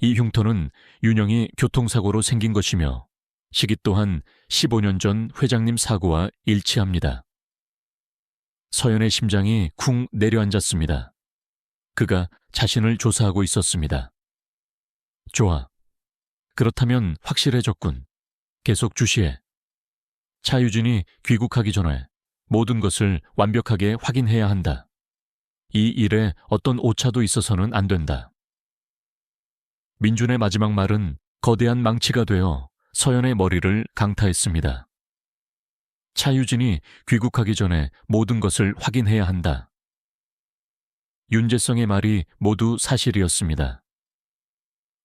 이 흉터는 윤영이 교통사고로 생긴 것이며 시기 또한 15년 전 회장님 사고와 일치합니다. 서연의 심장이 쿵 내려앉았습니다. 그가 자신을 조사하고 있었습니다. 좋아. 그렇다면 확실해졌군. 계속 주시해. 차유진이 귀국하기 전에 모든 것을 완벽하게 확인해야 한다. 이 일에 어떤 오차도 있어서는 안 된다. 민준의 마지막 말은 거대한 망치가 되어 서연의 머리를 강타했습니다. 차유진이 귀국하기 전에 모든 것을 확인해야 한다. 윤재성의 말이 모두 사실이었습니다.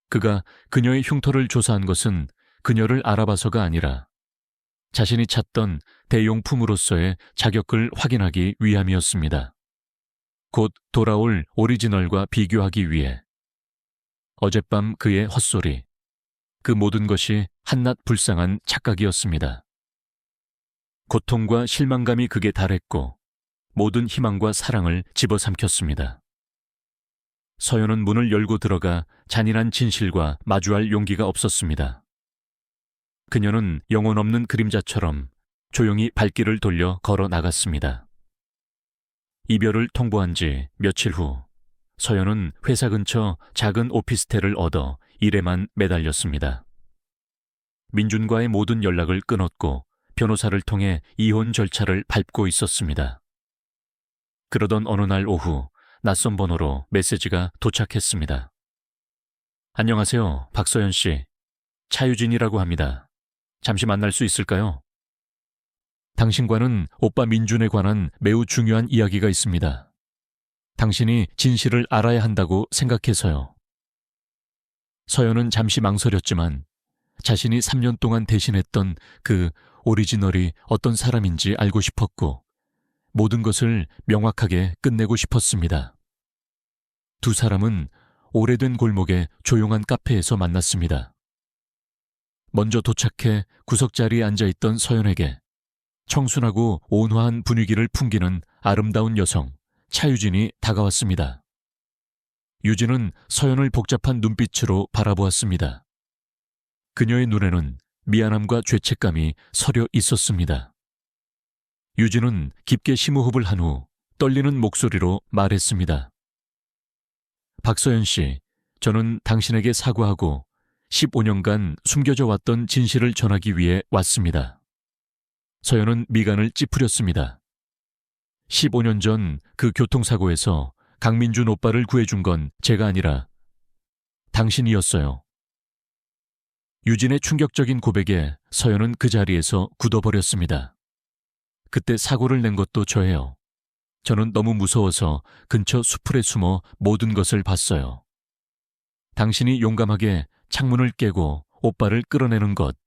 그가 그녀의 흉터를 조사한 것은 그녀를 알아봐서가 아니라 자신이 찾던 대용품으로서의 자격을 확인하기 위함이었습니다. 곧 돌아올 오리지널과 비교하기 위해. 어젯밤 그의 헛소리, 그 모든 것이 한낱 불쌍한 착각이었습니다. 고통과 실망감이 극에 달했고 모든 희망과 사랑을 집어삼켰습니다. 서연은 문을 열고 들어가 잔인한 진실과 마주할 용기가 없었습니다. 그녀는 영혼 없는 그림자처럼 조용히 발길을 돌려 걸어 나갔습니다. 이별을 통보한 지 며칠 후 서연은 회사 근처 작은 오피스텔을 얻어 일에만 매달렸습니다. 민준과의 모든 연락을 끊었고 변호사를 통해 이혼 절차를 밟고 있었습니다. 그러던 어느 날 오후 낯선 번호로 메시지가 도착했습니다. 안녕하세요, 박서연 씨. 차유진이라고 합니다. 잠시 만날 수 있을까요? 당신과는 오빠 민준에 관한 매우 중요한 이야기가 있습니다. 당신이 진실을 알아야 한다고 생각해서요. 서연은 잠시 망설였지만 자신이 3년 동안 대신했던 그 오리지널이 어떤 사람인지 알고 싶었고 모든 것을 명확하게 끝내고 싶었습니다. 두 사람은 오래된 골목의 조용한 카페에서 만났습니다. 먼저 도착해 구석자리에 앉아있던 서연에게 청순하고 온화한 분위기를 풍기는 아름다운 여성 차유진이 다가왔습니다. 유진은 서연을 복잡한 눈빛으로 바라보았습니다. 그녀의 눈에는 미안함과 죄책감이 서려 있었습니다. 유진은 깊게 심호흡을 한 후 떨리는 목소리로 말했습니다. 박서연 씨, 저는 당신에게 사과하고 15년간 숨겨져 왔던 진실을 전하기 위해 왔습니다. 서연은 미간을 찌푸렸습니다. 15년 전 그 교통사고에서 강민준 오빠를 구해준 건 제가 아니라 당신이었어요. 유진의 충격적인 고백에 서연은 그 자리에서 굳어버렸습니다. 그때 사고를 낸 것도 저예요. 저는 너무 무서워서 근처 수풀에 숨어 모든 것을 봤어요. 당신이 용감하게 창문을 깨고 오빠를 끌어내는 것,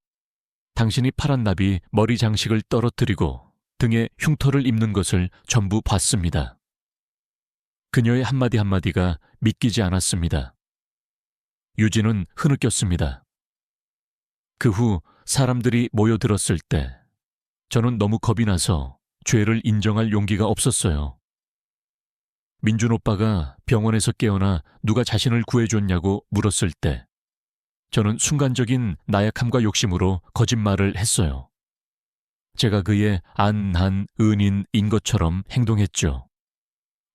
당신이 파란 나비 머리 장식을 떨어뜨리고 등에 흉터를 입는 것을 전부 봤습니다. 그녀의 한마디 한마디가 믿기지 않았습니다. 유진은 흐느꼈습니다. 그 후 사람들이 모여들었을 때 저는 너무 겁이 나서 죄를 인정할 용기가 없었어요. 민준 오빠가 병원에서 깨어나 누가 자신을 구해줬냐고 물었을 때 저는 순간적인 나약함과 욕심으로 거짓말을 했어요. 제가 그의 안한 은인인 것처럼 행동했죠.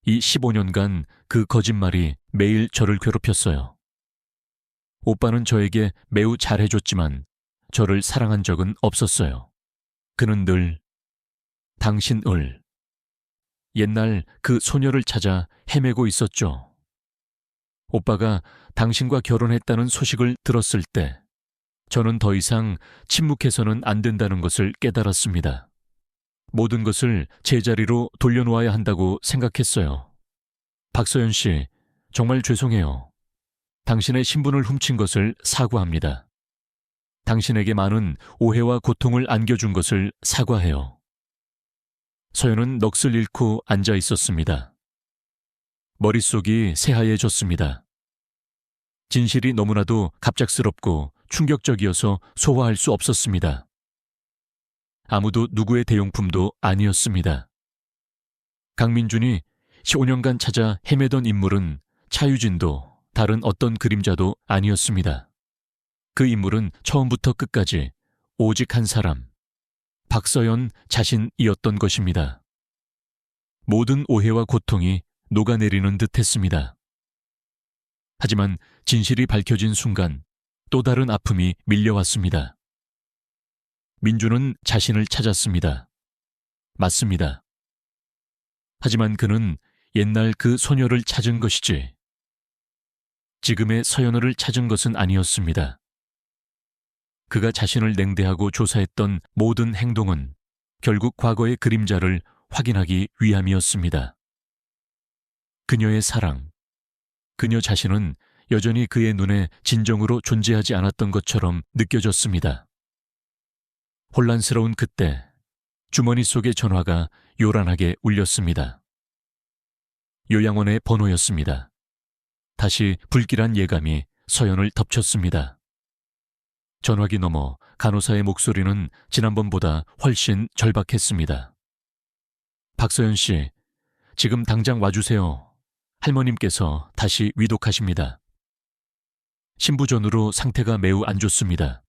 이 15년간 그 거짓말이 매일 저를 괴롭혔어요. 오빠는 저에게 매우 잘해줬지만 저를 사랑한 적은 없었어요. 그는 늘 당신을 옛날 그 소녀를 찾아 헤매고 있었죠. 오빠가 당신과 결혼했다는 소식을 들었을 때 저는 더 이상 침묵해서는 안 된다는 것을 깨달았습니다. 모든 것을 제자리로 돌려놓아야 한다고 생각했어요. 박서연 씨, 정말 죄송해요. 당신의 신분을 훔친 것을 사과합니다. 당신에게 많은 오해와 고통을 안겨준 것을 사과해요. 서연은 넋을 잃고 앉아 있었습니다. 머릿속이 새하얘졌습니다. 진실이 너무나도 갑작스럽고 충격적이어서 소화할 수 없었습니다. 아무도 누구의 대용품도 아니었습니다. 강민준이 15년간 찾아 헤매던 인물은 차유진도 다른 어떤 그림자도 아니었습니다. 그 인물은 처음부터 끝까지 오직 한 사람, 박서연 자신이었던 것입니다. 모든 오해와 고통이 녹아내리는 듯 했습니다. 하지만 진실이 밝혀진 순간 또 다른 아픔이 밀려왔습니다. 민주는 자신을 찾았습니다. 맞습니다. 하지만 그는 옛날 그 소녀를 찾은 것이지 지금의 서연을 찾은 것은 아니었습니다. 그가 자신을 냉대하고 조사했던 모든 행동은 결국 과거의 그림자를 확인하기 위함이었습니다. 그녀의 사랑, 그녀 자신은 여전히 그의 눈에 진정으로 존재하지 않았던 것처럼 느껴졌습니다. 혼란스러운 그때 주머니 속의 전화가 요란하게 울렸습니다. 요양원의 번호였습니다. 다시 불길한 예감이 서연을 덮쳤습니다. 전화기 너머 간호사의 목소리는 지난번보다 훨씬 절박했습니다. 박서연 씨, 지금 당장 와주세요. 할머님께서 다시 위독하십니다. 신부전으로 상태가 매우 안 좋습니다.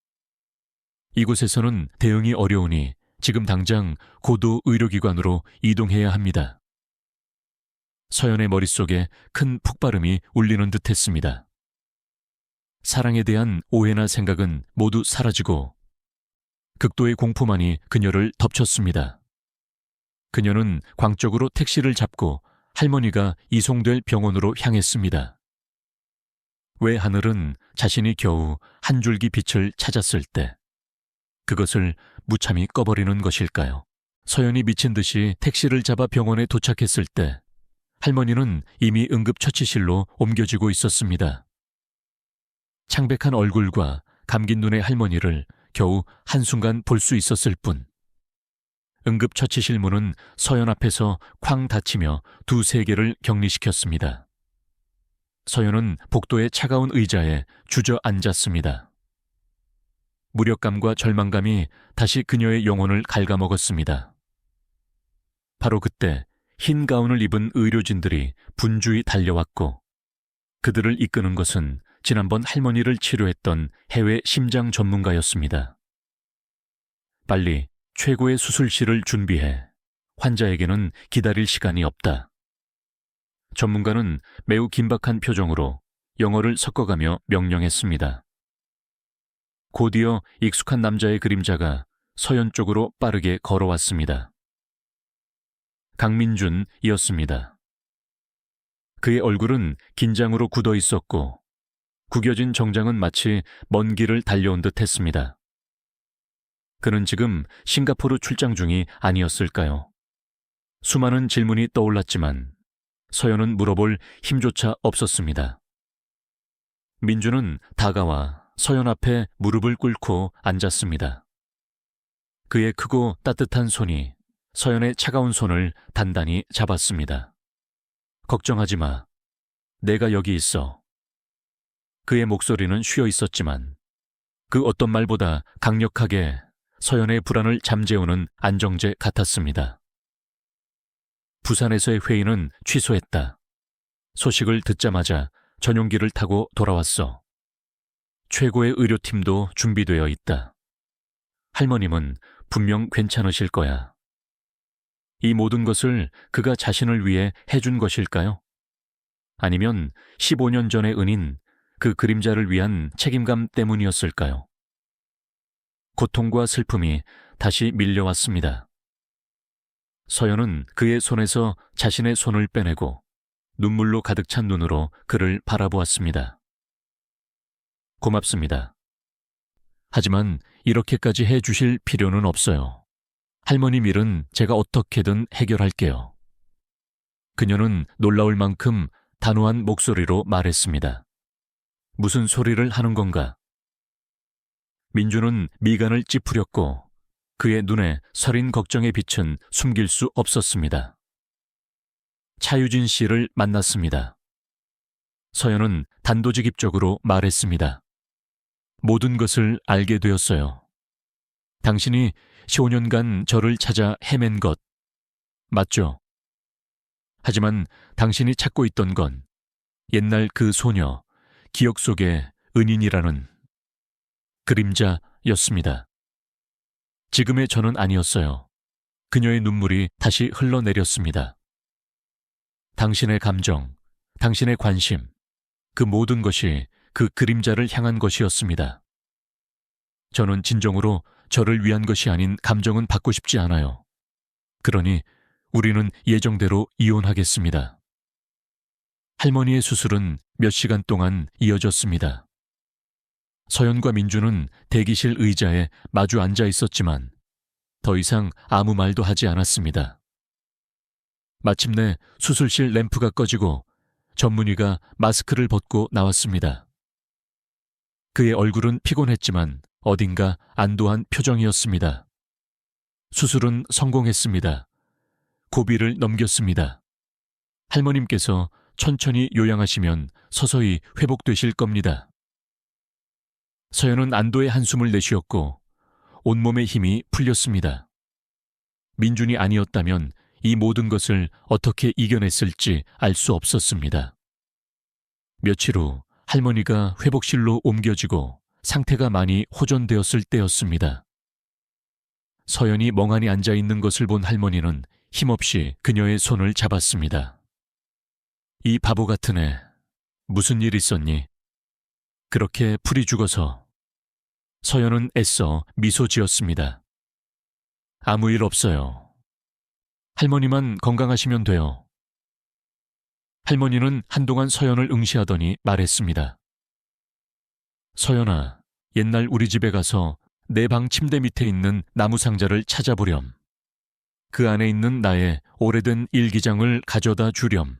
이곳에서는 대응이 어려우니 지금 당장 고도 의료기관으로 이동해야 합니다. 서연의 머릿속에 큰 폭발음이 울리는 듯 했습니다. 사랑에 대한 오해나 생각은 모두 사라지고 극도의 공포만이 그녀를 덮쳤습니다. 그녀는 광적으로 택시를 잡고 할머니가 이송될 병원으로 향했습니다. 왜 하늘은 자신이 겨우 한 줄기 빛을 찾았을 때 그것을 무참히 꺼버리는 것일까요? 서연이 미친 듯이 택시를 잡아 병원에 도착했을 때 할머니는 이미 응급처치실로 옮겨지고 있었습니다. 창백한 얼굴과 감긴 눈의 할머니를 겨우 한순간 볼 수 있었을 뿐 응급처치실 문은 서연 앞에서 쾅 닫히며 두세 개를 격리시켰습니다. 서연은 복도의 차가운 의자에 주저앉았습니다. 무력감과 절망감이 다시 그녀의 영혼을 갉아먹었습니다. 바로 그때 흰 가운을 입은 의료진들이 분주히 달려왔고 그들을 이끄는 것은 지난번 할머니를 치료했던 해외 심장 전문가였습니다. 빨리 최고의 수술실을 준비해. 환자에게는 기다릴 시간이 없다. 전문가는 매우 긴박한 표정으로 영어를 섞어가며 명령했습니다. 곧이어 익숙한 남자의 그림자가 서연 쪽으로 빠르게 걸어왔습니다. 강민준이었습니다. 그의 얼굴은 긴장으로 굳어 있었고 구겨진 정장은 마치 먼 길을 달려온 듯 했습니다. 그는 지금 싱가포르 출장 중이 아니었을까요? 수많은 질문이 떠올랐지만 서연은 물어볼 힘조차 없었습니다. 민주는 다가와 서연 앞에 무릎을 꿇고 앉았습니다. 그의 크고 따뜻한 손이 서연의 차가운 손을 단단히 잡았습니다. 걱정하지 마. 내가 여기 있어. 그의 목소리는 쉬어 있었지만 그 어떤 말보다 강력하게 서연의 불안을 잠재우는 안정제 같았습니다. 부산에서의 회의는 취소했다. 소식을 듣자마자 전용기를 타고 돌아왔어. 최고의 의료팀도 준비되어 있다. 할머님은 분명 괜찮으실 거야. 이 모든 것을 그가 자신을 위해 해준 것일까요? 아니면 15년 전의 은인 그 그림자를 위한 책임감 때문이었을까요? 고통과 슬픔이 다시 밀려왔습니다. 서연은 그의 손에서 자신의 손을 빼내고 눈물로 가득 찬 눈으로 그를 바라보았습니다. 고맙습니다. 하지만 이렇게까지 해주실 필요는 없어요. 할머님 일은 제가 어떻게든 해결할게요. 그녀는 놀라울 만큼 단호한 목소리로 말했습니다. 무슨 소리를 하는 건가? 민주는 미간을 찌푸렸고 그의 눈에 서린 걱정의 빛은 숨길 수 없었습니다. 차유진 씨를 만났습니다. 서연은 단도직입적으로 말했습니다. 모든 것을 알게 되었어요. 당신이 15년간 저를 찾아 헤맨 것 맞죠? 하지만 당신이 찾고 있던 건 옛날 그 소녀, 기억 속의 은인이라는 그림자였습니다. 지금의 저는 아니었어요. 그녀의 눈물이 다시 흘러내렸습니다. 당신의 감정, 당신의 관심, 그 모든 것이 그 그림자를 향한 것이었습니다. 저는 진정으로 저를 위한 것이 아닌 감정은 받고 싶지 않아요. 그러니 우리는 예정대로 이혼하겠습니다. 할머니의 수술은 몇 시간 동안 이어졌습니다. 서연과 민주는 대기실 의자에 마주 앉아 있었지만 더 이상 아무 말도 하지 않았습니다. 마침내 수술실 램프가 꺼지고 전문의가 마스크를 벗고 나왔습니다. 그의 얼굴은 피곤했지만 어딘가 안도한 표정이었습니다. 수술은 성공했습니다. 고비를 넘겼습니다. 할머님께서 천천히 요양하시면 서서히 회복되실 겁니다. 서연은 안도의 한숨을 내쉬었고 온몸의 힘이 풀렸습니다. 민준이 아니었다면 이 모든 것을 어떻게 이겨냈을지 알 수 없었습니다. 며칠 후 할머니가 회복실로 옮겨지고 상태가 많이 호전되었을 때였습니다. 서연이 멍하니 앉아있는 것을 본 할머니는 힘없이 그녀의 손을 잡았습니다. 이 바보 같은 애, 무슨 일 있었니? 그렇게 풀이 죽어서. 서연은 애써 미소 지었습니다. 아무 일 없어요. 할머니만 건강하시면 돼요. 할머니는 한동안 서연을 응시하더니 말했습니다. 서연아, 옛날 우리 집에 가서 내 방 침대 밑에 있는 나무 상자를 찾아보렴. 그 안에 있는 나의 오래된 일기장을 가져다 주렴.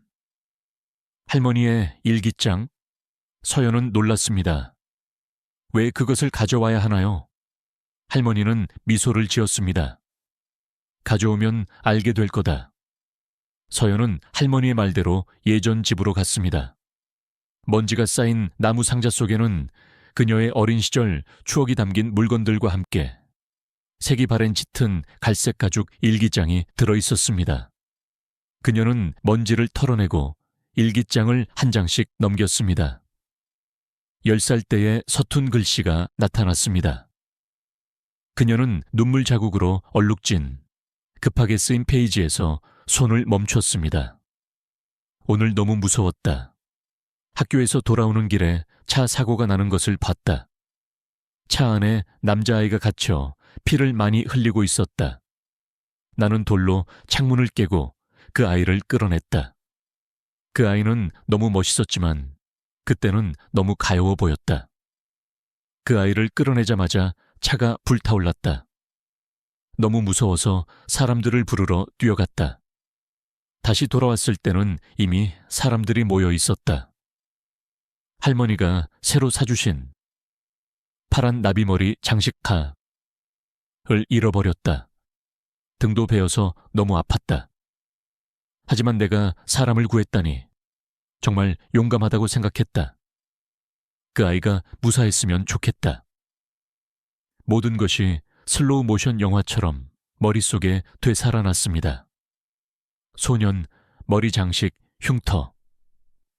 할머니의 일기장? 서연은 놀랐습니다. 왜 그것을 가져와야 하나요? 할머니는 미소를 지었습니다. 가져오면 알게 될 거다. 서연은 할머니의 말대로 예전 집으로 갔습니다. 먼지가 쌓인 나무 상자 속에는 그녀의 어린 시절 추억이 담긴 물건들과 함께 색이 바랜 짙은 갈색 가죽 일기장이 들어있었습니다. 그녀는 먼지를 털어내고 일기장을 한 장씩 넘겼습니다. 10살 때의 서툰 글씨가 나타났습니다. 그녀는 눈물 자국으로 얼룩진 급하게 쓰인 페이지에서 손을 멈췄습니다. 오늘 너무 무서웠다. 학교에서 돌아오는 길에 차 사고가 나는 것을 봤다. 차 안에 남자아이가 갇혀 피를 많이 흘리고 있었다. 나는 돌로 창문을 깨고 그 아이를 끌어냈다. 그 아이는 너무 멋있었지만 그때는 너무 가여워 보였다. 그 아이를 끌어내자마자 차가 불타올랐다. 너무 무서워서 사람들을 부르러 뛰어갔다. 다시 돌아왔을 때는 이미 사람들이 모여 있었다. 할머니가 새로 사주신 파란 나비머리 장식칼을 잃어버렸다. 등도 베어서 너무 아팠다. 하지만 내가 사람을 구했다니 정말 용감하다고 생각했다. 그 아이가 무사했으면 좋겠다. 모든 것이 슬로우 모션 영화처럼 머릿속에 되살아났습니다. 소년, 머리 장식, 흉터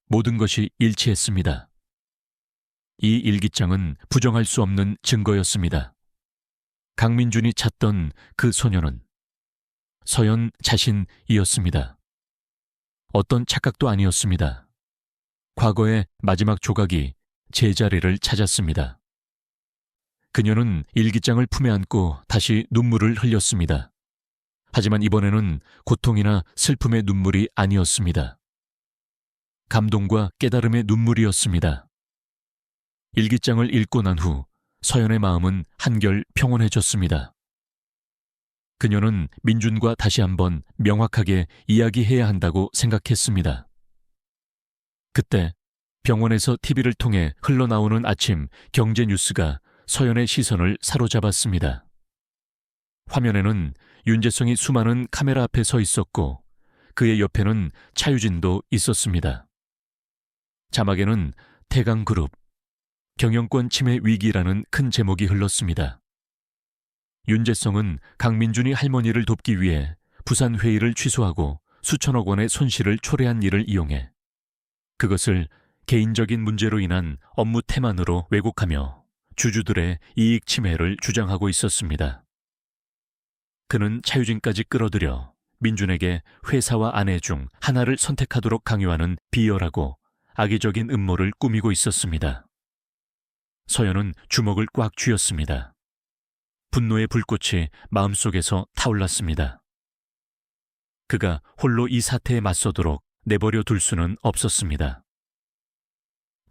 모든 것이 일치했습니다. 이 일기장은 부정할 수 없는 증거였습니다. 강민준이 찾던 그 소녀는 서연 자신이었습니다. 어떤 착각도 아니었습니다. 과거의 마지막 조각이 제자리를 찾았습니다. 그녀는 일기장을 품에 안고 다시 눈물을 흘렸습니다. 하지만 이번에는 고통이나 슬픔의 눈물이 아니었습니다. 감동과 깨달음의 눈물이었습니다. 일기장을 읽고 난 후 서연의 마음은 한결 평온해졌습니다. 그녀는 민준과 다시 한번 명확하게 이야기해야 한다고 생각했습니다. 그때 병원에서 TV를 통해 흘러나오는 아침 경제 뉴스가 서연의 시선을 사로잡았습니다. 화면에는 윤재성이 수많은 카메라 앞에 서 있었고 그의 옆에는 차유진도 있었습니다. 자막에는 태강그룹, 경영권 침해 위기라는 큰 제목이 흘렀습니다. 윤재성은 강민준이 할머니를 돕기 위해 부산 회의를 취소하고 수천억 원의 손실을 초래한 일을 이용해 그것을 개인적인 문제로 인한 업무 태만으로 왜곡하며 주주들의 이익 침해를 주장하고 있었습니다. 그는 차유진까지 끌어들여 민준에게 회사와 아내 중 하나를 선택하도록 강요하는 비열하고 악의적인 음모를 꾸미고 있었습니다. 서연은 주먹을 꽉 쥐었습니다. 분노의 불꽃이 마음속에서 타올랐습니다. 그가 홀로 이 사태에 맞서도록 내버려 둘 수는 없었습니다.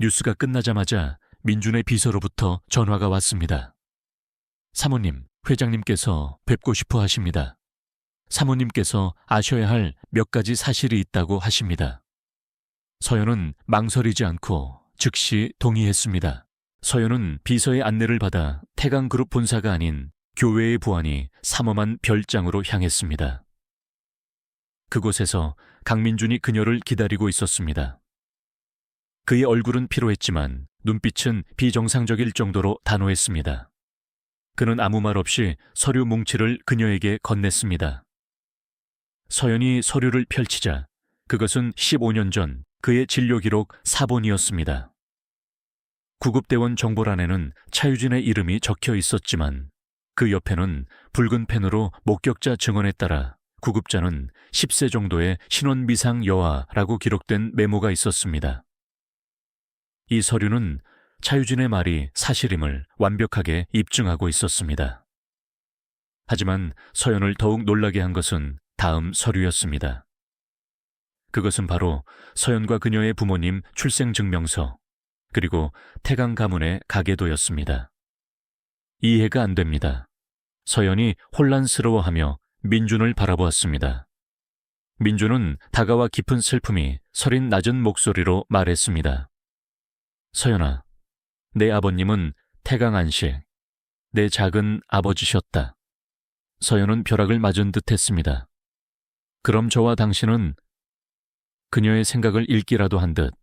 뉴스가 끝나자마자 민준의 비서로부터 전화가 왔습니다. 사모님, 회장님께서 뵙고 싶어 하십니다. 사모님께서 아셔야 할 몇 가지 사실이 있다고 하십니다. 서연은 망설이지 않고 즉시 동의했습니다. 서연은 비서의 안내를 받아 태강그룹 본사가 아닌 교외의 부안이 삼엄한 별장으로 향했습니다. 그곳에서 강민준이 그녀를 기다리고 있었습니다. 그의 얼굴은 피로했지만 눈빛은 비정상적일 정도로 단호했습니다. 그는 아무 말 없이 서류 뭉치를 그녀에게 건넸습니다. 서연이 서류를 펼치자 그것은 15년 전 그의 진료 기록 사본이었습니다. 구급대원 정보란에는 차유진의 이름이 적혀 있었지만 그 옆에는 붉은 펜으로 목격자 증언에 따라 구급자는 10세 정도의 신원미상 여아라고 기록된 메모가 있었습니다. 이 서류는 차유진의 말이 사실임을 완벽하게 입증하고 있었습니다. 하지만 서연을 더욱 놀라게 한 것은 다음 서류였습니다. 그것은 바로 서연과 그녀의 부모님 출생증명서 그리고 태강 가문의 가계도였습니다. 이해가 안 됩니다. 서연이 혼란스러워하며 민준을 바라보았습니다. 민준은 다가와 깊은 슬픔이 서린 낮은 목소리로 말했습니다. 서연아, 내 아버님은 태강안식, 내 작은 아버지셨다. 서연은 벼락을 맞은 듯 했습니다. 그럼 저와 당신은 그녀의 생각을 읽기라도 한 듯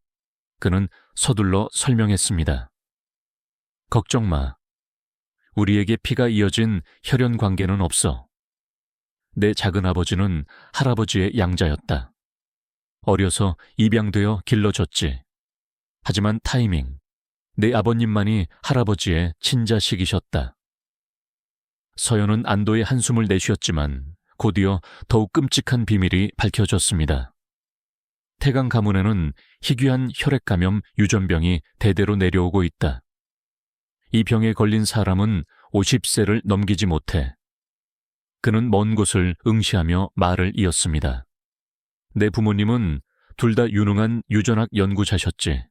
그는 서둘러 설명했습니다. 걱정 마. 우리에게 피가 이어진 혈연 관계는 없어. 내 작은 아버지는 할아버지의 양자였다. 어려서 입양되어 길러졌지. 하지만 타이밍, 내 아버님만이 할아버지의 친자식이셨다. 서연은 안도의 한숨을 내쉬었지만 곧이어 더욱 끔찍한 비밀이 밝혀졌습니다. 태강 가문에는 희귀한 혈액감염 유전병이 대대로 내려오고 있다. 이 병에 걸린 사람은 50세를 넘기지 못해. 그는 먼 곳을 응시하며 말을 이었습니다. 내 부모님은 둘 다 유능한 유전학 연구자셨지.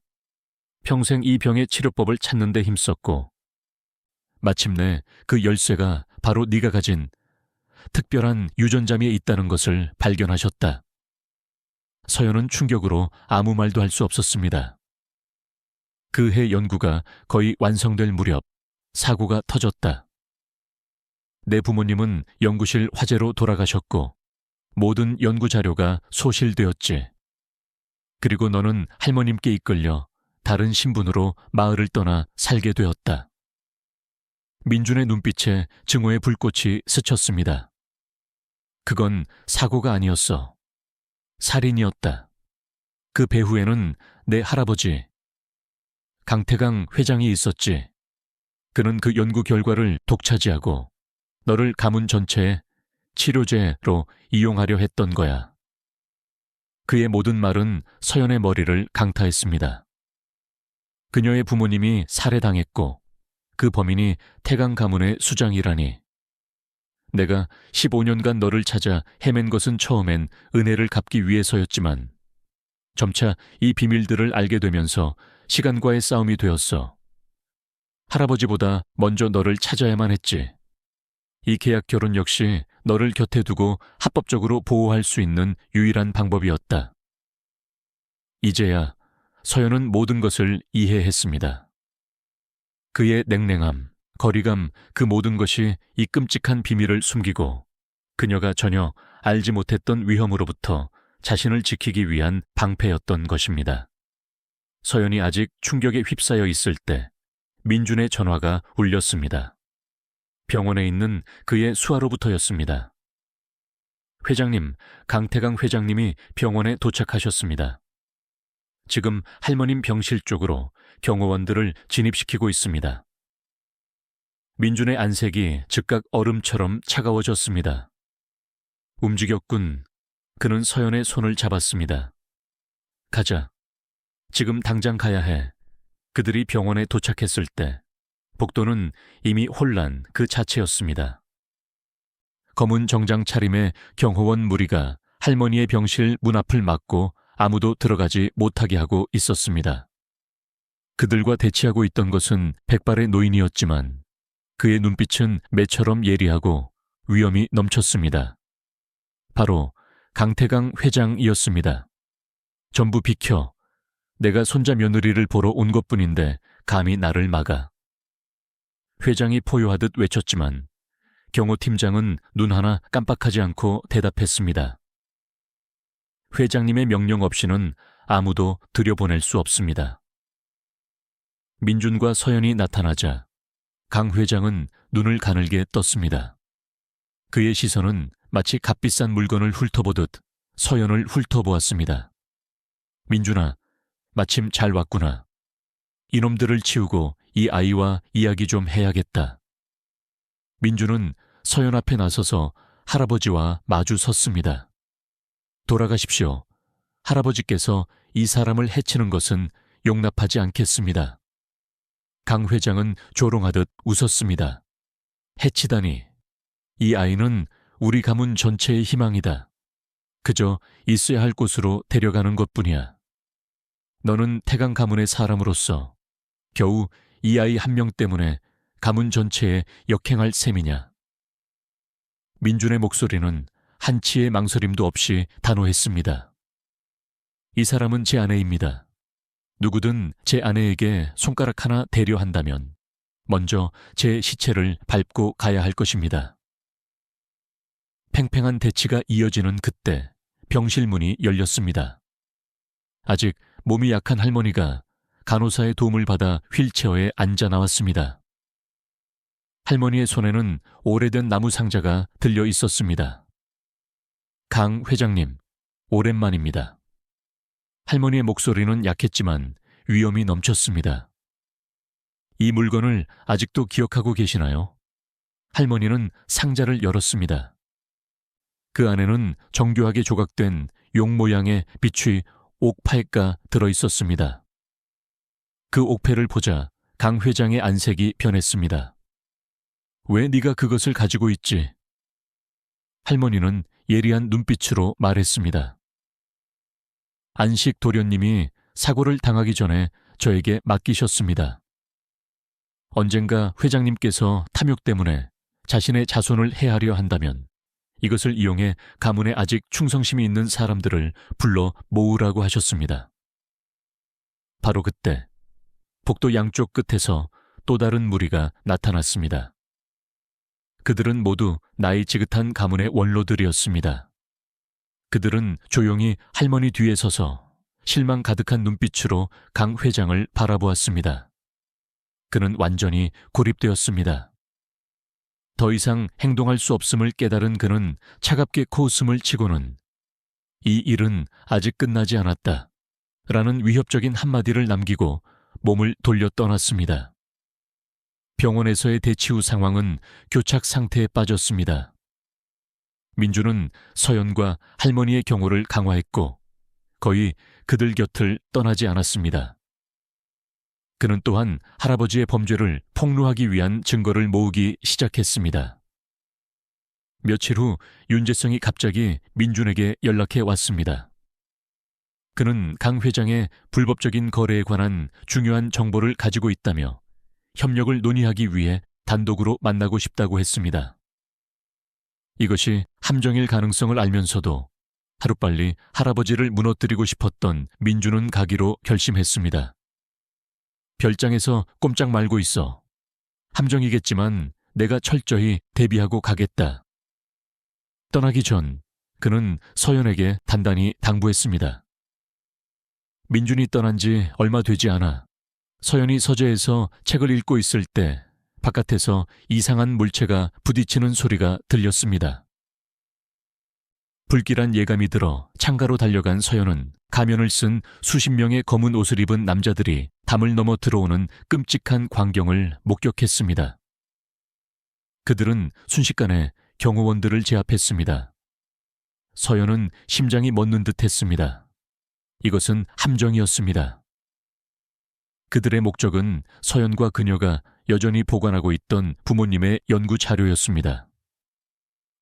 평생 이 병의 치료법을 찾는 데 힘썼고 마침내 그 열쇠가 바로 네가 가진 특별한 유전자미에 있다는 것을 발견하셨다. 서연은 충격으로 아무 말도 할 수 없었습니다. 그 해 연구가 거의 완성될 무렵 사고가 터졌다. 내 부모님은 연구실 화재로 돌아가셨고 모든 연구 자료가 소실되었지. 그리고 너는 할머님께 이끌려 다른 신분으로 마을을 떠나 살게 되었다. 민준의 눈빛에 증오의 불꽃이 스쳤습니다. 그건 사고가 아니었어. 살인이었다. 그 배후에는 내 할아버지, 강태강 회장이 있었지. 그는 그 연구 결과를 독차지하고 너를 가문 전체의 치료제로 이용하려 했던 거야. 그의 모든 말은 서연의 머리를 강타했습니다. 그녀의 부모님이 살해당했고 그 범인이 태강 가문의 수장이라니. 내가 15년간 너를 찾아 헤맨 것은 처음엔 은혜를 갚기 위해서였지만 점차 이 비밀들을 알게 되면서 시간과의 싸움이 되었어. 할아버지보다 먼저 너를 찾아야만 했지. 이 계약 결혼 역시 너를 곁에 두고 합법적으로 보호할 수 있는 유일한 방법이었다. 이제야 서연은 모든 것을 이해했습니다. 그의 냉랭함, 거리감, 그 모든 것이 이 끔찍한 비밀을 숨기고 그녀가 전혀 알지 못했던 위험으로부터 자신을 지키기 위한 방패였던 것입니다. 서연이 아직 충격에 휩싸여 있을 때 민준의 전화가 울렸습니다. 병원에 있는 그의 수하로부터였습니다. 회장님, 강태강 회장님이 병원에 도착하셨습니다. 지금 할머님 병실 쪽으로 경호원들을 진입시키고 있습니다. 민준의 안색이 즉각 얼음처럼 차가워졌습니다. 움직였군. 그는 서연의 손을 잡았습니다. 가자. 지금 당장 가야 해. 그들이 병원에 도착했을 때 복도는 이미 혼란 그 자체였습니다. 검은 정장 차림의 경호원 무리가 할머니의 병실 문 앞을 막고 아무도 들어가지 못하게 하고 있었습니다. 그들과 대치하고 있던 것은 백발의 노인이었지만 그의 눈빛은 매처럼 예리하고 위험이 넘쳤습니다. 바로 강태강 회장이었습니다. 전부 비켜. 내가 손자 며느리를 보러 온 것뿐인데 감히 나를 막아. 회장이 포효하듯 외쳤지만 경호팀장은 눈 하나 깜빡하지 않고 대답했습니다. 회장님의 명령 없이는 아무도 들여보낼 수 없습니다. 민준과 서연이 나타나자 강 회장은 눈을 가늘게 떴습니다. 그의 시선은 마치 값비싼 물건을 훑어보듯 서연을 훑어보았습니다. 민준아, 마침 잘 왔구나. 이놈들을 치우고 이 아이와 이야기 좀 해야겠다. 민준은 서연 앞에 나서서 할아버지와 마주 섰습니다. 돌아가십시오. 할아버지께서 이 사람을 해치는 것은 용납하지 않겠습니다. 강 회장은 조롱하듯 웃었습니다. 해치다니. 이 아이는 우리 가문 전체의 희망이다. 그저 있어야 할 곳으로 데려가는 것뿐이야. 너는 태강 가문의 사람으로서 겨우 이 아이 한 명 때문에 가문 전체에 역행할 셈이냐. 민준의 목소리는 한치의 망설임도 없이 단호했습니다. 이 사람은 제 아내입니다. 누구든 제 아내에게 손가락 하나 대려 한다면 먼저 제 시체를 밟고 가야 할 것입니다. 팽팽한 대치가 이어지는 그때 병실 문이 열렸습니다. 아직 몸이 약한 할머니가 간호사의 도움을 받아 휠체어에 앉아 나왔습니다. 할머니의 손에는 오래된 나무 상자가 들려 있었습니다. 강 회장님, 오랜만입니다. 할머니의 목소리는 약했지만 위험이 넘쳤습니다. 이 물건을 아직도 기억하고 계시나요? 할머니는 상자를 열었습니다. 그 안에는 정교하게 조각된 용 모양의 비추 옥파이가 들어있었습니다. 그 옥패를 보자 강 회장의 안색이 변했습니다. 왜 네가 그것을 가지고 있지? 할머니는 예리한 눈빛으로 말했습니다. 안식 도련님이 사고를 당하기 전에 저에게 맡기셨습니다. 언젠가 회장님께서 탐욕 때문에 자신의 자손을 해하려 한다면 이것을 이용해 가문에 아직 충성심이 있는 사람들을 불러 모으라고 하셨습니다. 바로 그때 복도 양쪽 끝에서 또 다른 무리가 나타났습니다. 그들은 모두 나이 지긋한 가문의 원로들이었습니다. 그들은 조용히 할머니 뒤에 서서 실망 가득한 눈빛으로 강 회장을 바라보았습니다. 그는 완전히 고립되었습니다. 더 이상 행동할 수 없음을 깨달은 그는 차갑게 코웃음을 치고는 이 일은 아직 끝나지 않았다 라는 위협적인 한마디를 남기고 몸을 돌려 떠났습니다. 병원에서의 대치 후 상황은 교착 상태에 빠졌습니다. 민주는 서연과 할머니의 경호를 강화했고 거의 그들 곁을 떠나지 않았습니다. 그는 또한 할아버지의 범죄를 폭로하기 위한 증거를 모으기 시작했습니다. 며칠 후 윤재성이 갑자기 민준에게 연락해 왔습니다. 그는 강 회장의 불법적인 거래에 관한 중요한 정보를 가지고 있다며 협력을 논의하기 위해 단독으로 만나고 싶다고 했습니다. 이것이 함정일 가능성을 알면서도 하루빨리 할아버지를 무너뜨리고 싶었던 민주는 가기로 결심했습니다. 별장에서 꼼짝 말고 있어. 함정이겠지만 내가 철저히 대비하고 가겠다. 떠나기 전 그는 서연에게 단단히 당부했습니다. 민준이 떠난 지 얼마 되지 않아 서연이 서재에서 책을 읽고 있을 때 바깥에서 이상한 물체가 부딪히는 소리가 들렸습니다. 불길한 예감이 들어 창가로 달려간 서연은 가면을 쓴 수십 명의 검은 옷을 입은 남자들이 담을 넘어 들어오는 끔찍한 광경을 목격했습니다. 그들은 순식간에 경호원들을 제압했습니다. 서연은 심장이 멎는 듯 했습니다. 이것은 함정이었습니다. 그들의 목적은 서연과 그녀가 여전히 보관하고 있던 부모님의 연구 자료였습니다.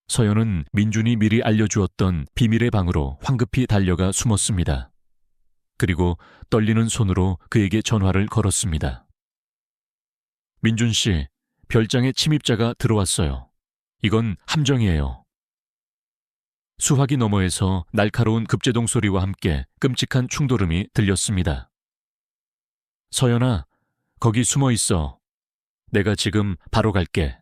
서연은 민준이 미리 알려주었던 비밀의 방으로 황급히 달려가 숨었습니다. 그리고 떨리는 손으로 그에게 전화를 걸었습니다. 민준 씨, 별장에 침입자가 들어왔어요. 이건 함정이에요. 수화기 너머에서 날카로운 급제동 소리와 함께 끔찍한 충돌음이 들렸습니다. 서연아, 거기 숨어 있어. 내가 지금 바로 갈게.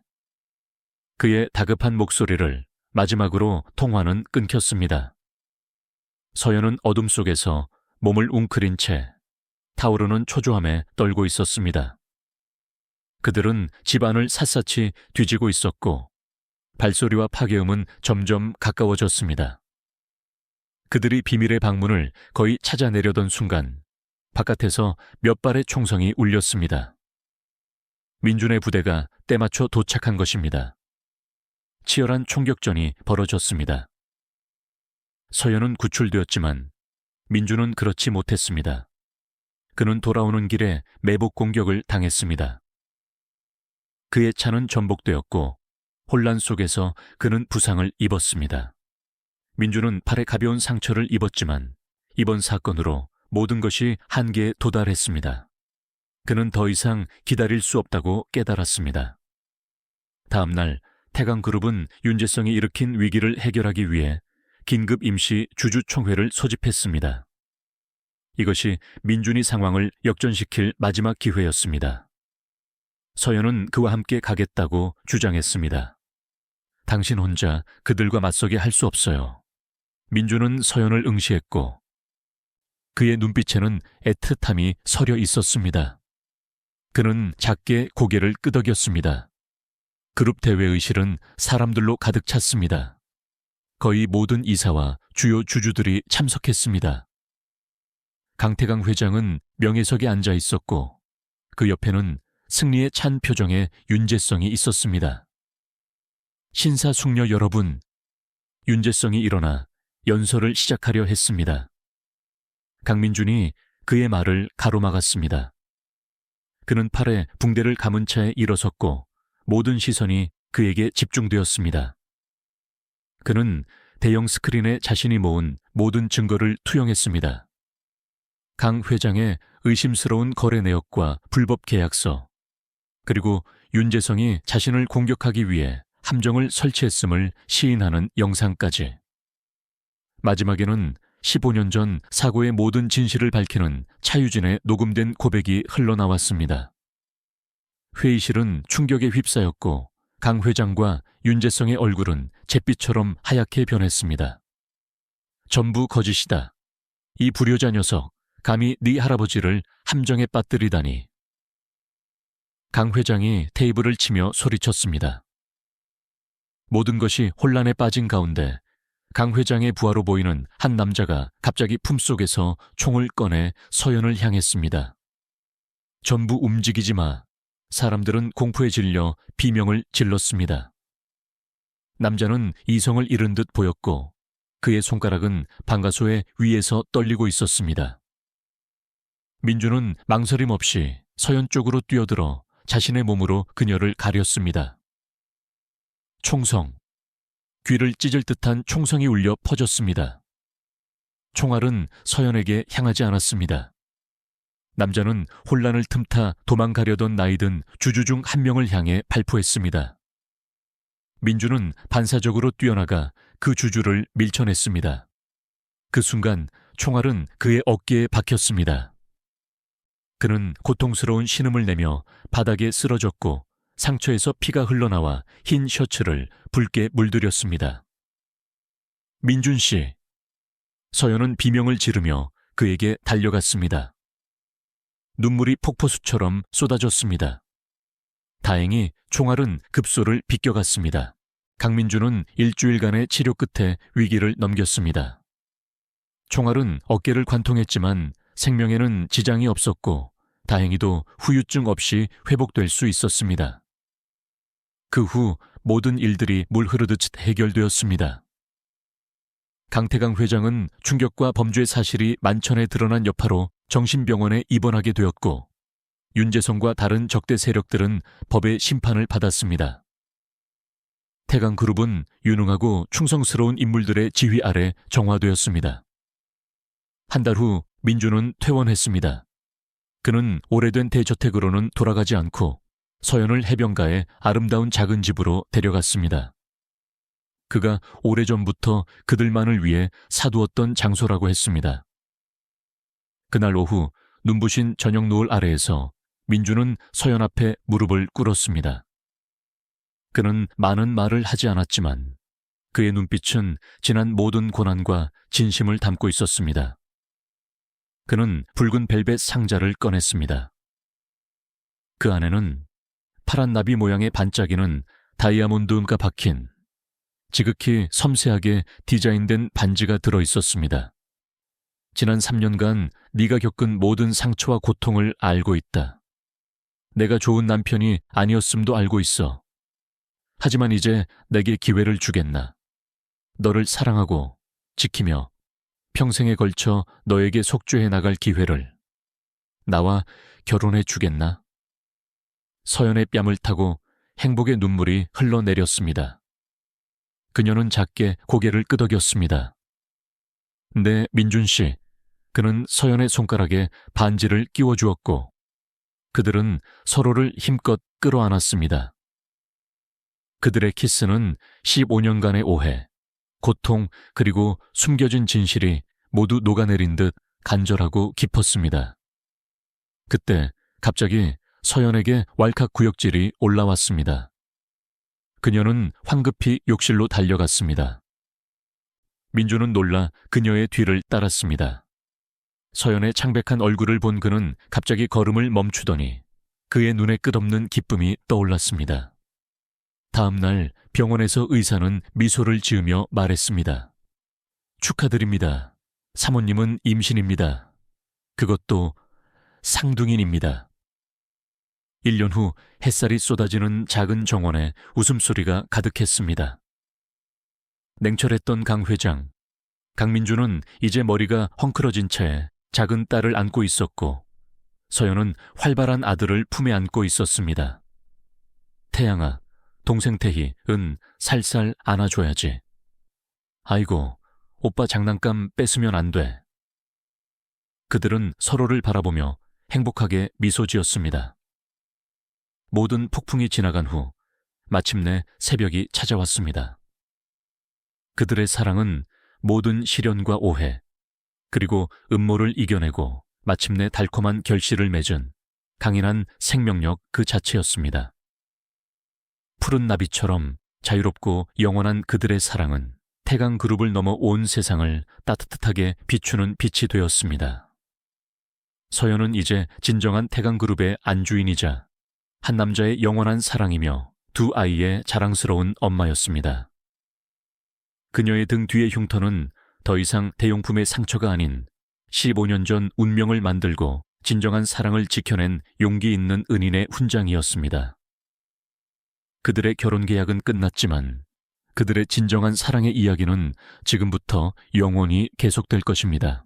그의 다급한 목소리를 마지막으로 통화는 끊겼습니다. 서연은 어둠 속에서 몸을 웅크린 채 타오르는 초조함에 떨고 있었습니다. 그들은 집안을 샅샅이 뒤지고 있었고 발소리와 파괴음은 점점 가까워졌습니다. 그들이 비밀의 방문을 거의 찾아내려던 순간 바깥에서 몇 발의 총성이 울렸습니다. 민준의 부대가 때맞춰 도착한 것입니다. 치열한 총격전이 벌어졌습니다. 서연은 구출되었지만 민준은 그렇지 못했습니다. 그는 돌아오는 길에 매복 공격을 당했습니다. 그의 차는 전복되었고 혼란 속에서 그는 부상을 입었습니다. 민준은 팔에 가벼운 상처를 입었지만 이번 사건으로 모든 것이 한계에 도달했습니다. 그는 더 이상 기다릴 수 없다고 깨달았습니다. 다음 날 태강그룹은 윤재성이 일으킨 위기를 해결하기 위해 긴급 임시 주주총회를 소집했습니다. 이것이 민준이 상황을 역전시킬 마지막 기회였습니다. 서연은 그와 함께 가겠다고 주장했습니다. 당신 혼자 그들과 맞서게 할 수 없어요. 민준은 서연을 응시했고 그의 눈빛에는 애틋함이 서려 있었습니다. 그는 작게 고개를 끄덕였습니다. 그룹 대회의 실은 사람들로 가득 찼습니다. 거의 모든 이사와 주요 주주들이 참석했습니다. 강태강 회장은 명예석에 앉아 있었고 그 옆에는 승리에 찬 표정의 윤재성이 있었습니다. 신사숙녀 여러분, 윤재성이 일어나 연설을 시작하려 했습니다. 강민준이 그의 말을 가로막았습니다. 그는 팔에 붕대를 감은 채 일어섰고 모든 시선이 그에게 집중되었습니다. 그는 대형 스크린에 자신이 모은 모든 증거를 투영했습니다. 강 회장의 의심스러운 거래 내역과 불법 계약서, 그리고 윤재성이 자신을 공격하기 위해 함정을 설치했음을 시인하는 영상까지. 마지막에는 15년 전 사고의 모든 진실을 밝히는 차유진의 녹음된 고백이 흘러나왔습니다. 회의실은 충격에 휩싸였고 강 회장과 윤재성의 얼굴은 잿빛처럼 하얗게 변했습니다. 전부 거짓이다. 이 불효자 녀석, 감히 네 할아버지를 함정에 빠뜨리다니. 강 회장이 테이블을 치며 소리쳤습니다. 모든 것이 혼란에 빠진 가운데 강 회장의 부하로 보이는 한 남자가 갑자기 품속에서 총을 꺼내 서연을 향했습니다. 전부 움직이지 마. 사람들은 공포에 질려 비명을 질렀습니다. 남자는 이성을 잃은 듯 보였고 그의 손가락은 방가소의 위에서 떨리고 있었습니다. 민준은 망설임 없이 서연 쪽으로 뛰어들어 자신의 몸으로 그녀를 가렸습니다. 총성. 귀를 찢을 듯한 총성이 울려 퍼졌습니다. 총알은 서연에게 향하지 않았습니다. 남자는 혼란을 틈타 도망가려던 나이든 주주 중 한 명을 향해 발포했습니다. 민주는 반사적으로 뛰어나가 그 주주를 밀쳐냈습니다. 그 순간 총알은 그의 어깨에 박혔습니다. 그는 고통스러운 신음을 내며 바닥에 쓰러졌고 상처에서 피가 흘러나와 흰 셔츠를 붉게 물들였습니다. 민준 씨. 서연은 비명을 지르며 그에게 달려갔습니다. 눈물이 폭포수처럼 쏟아졌습니다. 다행히 총알은 급소를 비껴갔습니다. 강민주는 일주일간의 치료 끝에 위기를 넘겼습니다. 총알은 어깨를 관통했지만 생명에는 지장이 없었고 다행히도 후유증 없이 회복될 수 있었습니다. 그 후 모든 일들이 물 흐르듯 해결되었습니다. 강태강 회장은 충격과 범죄 사실이 만천에 드러난 여파로 정신병원에 입원하게 되었고 윤재성과 다른 적대 세력들은 법의 심판을 받았습니다. 태강그룹은 유능하고 충성스러운 인물들의 지휘 아래 정화되었습니다. 한 달 후 민주는 퇴원했습니다. 그는 오래된 대저택으로는 돌아가지 않고 서연을 해변가의 아름다운 작은 집으로 데려갔습니다. 그가 오래전부터 그들만을 위해 사두었던 장소라고 했습니다. 그날 오후 눈부신 저녁 노을 아래에서 민주는 서연 앞에 무릎을 꿇었습니다. 그는 많은 말을 하지 않았지만 그의 눈빛은 지난 모든 고난과 진심을 담고 있었습니다. 그는 붉은 벨벳 상자를 꺼냈습니다. 그 안에는 파란 나비 모양의 반짝이는 다이아몬드 음가 박힌 지극히 섬세하게 디자인된 반지가 들어있었습니다. 지난 3년간 네가 겪은 모든 상처와 고통을 알고 있다. 내가 좋은 남편이 아니었음도 알고 있어. 하지만 이제 내게 기회를 주겠나. 너를 사랑하고 지키며 평생에 걸쳐 너에게 속죄해 나갈 기회를. 나와 결혼해 주겠나? 서연의 뺨을 타고 행복의 눈물이 흘러내렸습니다. 그녀는 작게 고개를 끄덕였습니다. 네, 민준 씨. 그는 서연의 손가락에 반지를 끼워주었고 그들은 서로를 힘껏 끌어안았습니다. 그들의 키스는 15년간의 오해, 고통 그리고 숨겨진 진실이 모두 녹아내린 듯 간절하고 깊었습니다. 그때 갑자기 서연에게 왈칵 구역질이 올라왔습니다. 그녀는 황급히 욕실로 달려갔습니다. 민주는 놀라 그녀의 뒤를 따랐습니다. 서연의 창백한 얼굴을 본 그는 갑자기 걸음을 멈추더니 그의 눈에 끝없는 기쁨이 떠올랐습니다. 다음 날 병원에서 의사는 미소를 지으며 말했습니다. 축하드립니다. 사모님은 임신입니다. 그것도 상둥인입니다. 1년 후 햇살이 쏟아지는 작은 정원에 웃음소리가 가득했습니다. 냉철했던 강 회장, 강민주는 이제 머리가 헝클어진 채 작은 딸을 안고 있었고 서연은 활발한 아들을 품에 안고 있었습니다. 태양아, 동생 태희, 살살 안아줘야지. 아이고, 오빠 장난감 뺏으면 안 돼. 그들은 서로를 바라보며 행복하게 미소 지었습니다. 모든 폭풍이 지나간 후 마침내 새벽이 찾아왔습니다. 그들의 사랑은 모든 시련과 오해, 그리고 음모를 이겨내고 마침내 달콤한 결실을 맺은 강인한 생명력 그 자체였습니다. 푸른 나비처럼 자유롭고 영원한 그들의 사랑은 태강그룹을 넘어 온 세상을 따뜻하게 비추는 빛이 되었습니다. 서연은 이제 진정한 태강그룹의 안주인이자 한 남자의 영원한 사랑이며 두 아이의 자랑스러운 엄마였습니다. 그녀의 등 뒤의 흉터는 더 이상 대용품의 상처가 아닌 15년 전 운명을 만들고 진정한 사랑을 지켜낸 용기 있는 은인의 훈장이었습니다. 그들의 결혼 계약은 끝났지만 그들의 진정한 사랑의 이야기는 지금부터 영원히 계속될 것입니다.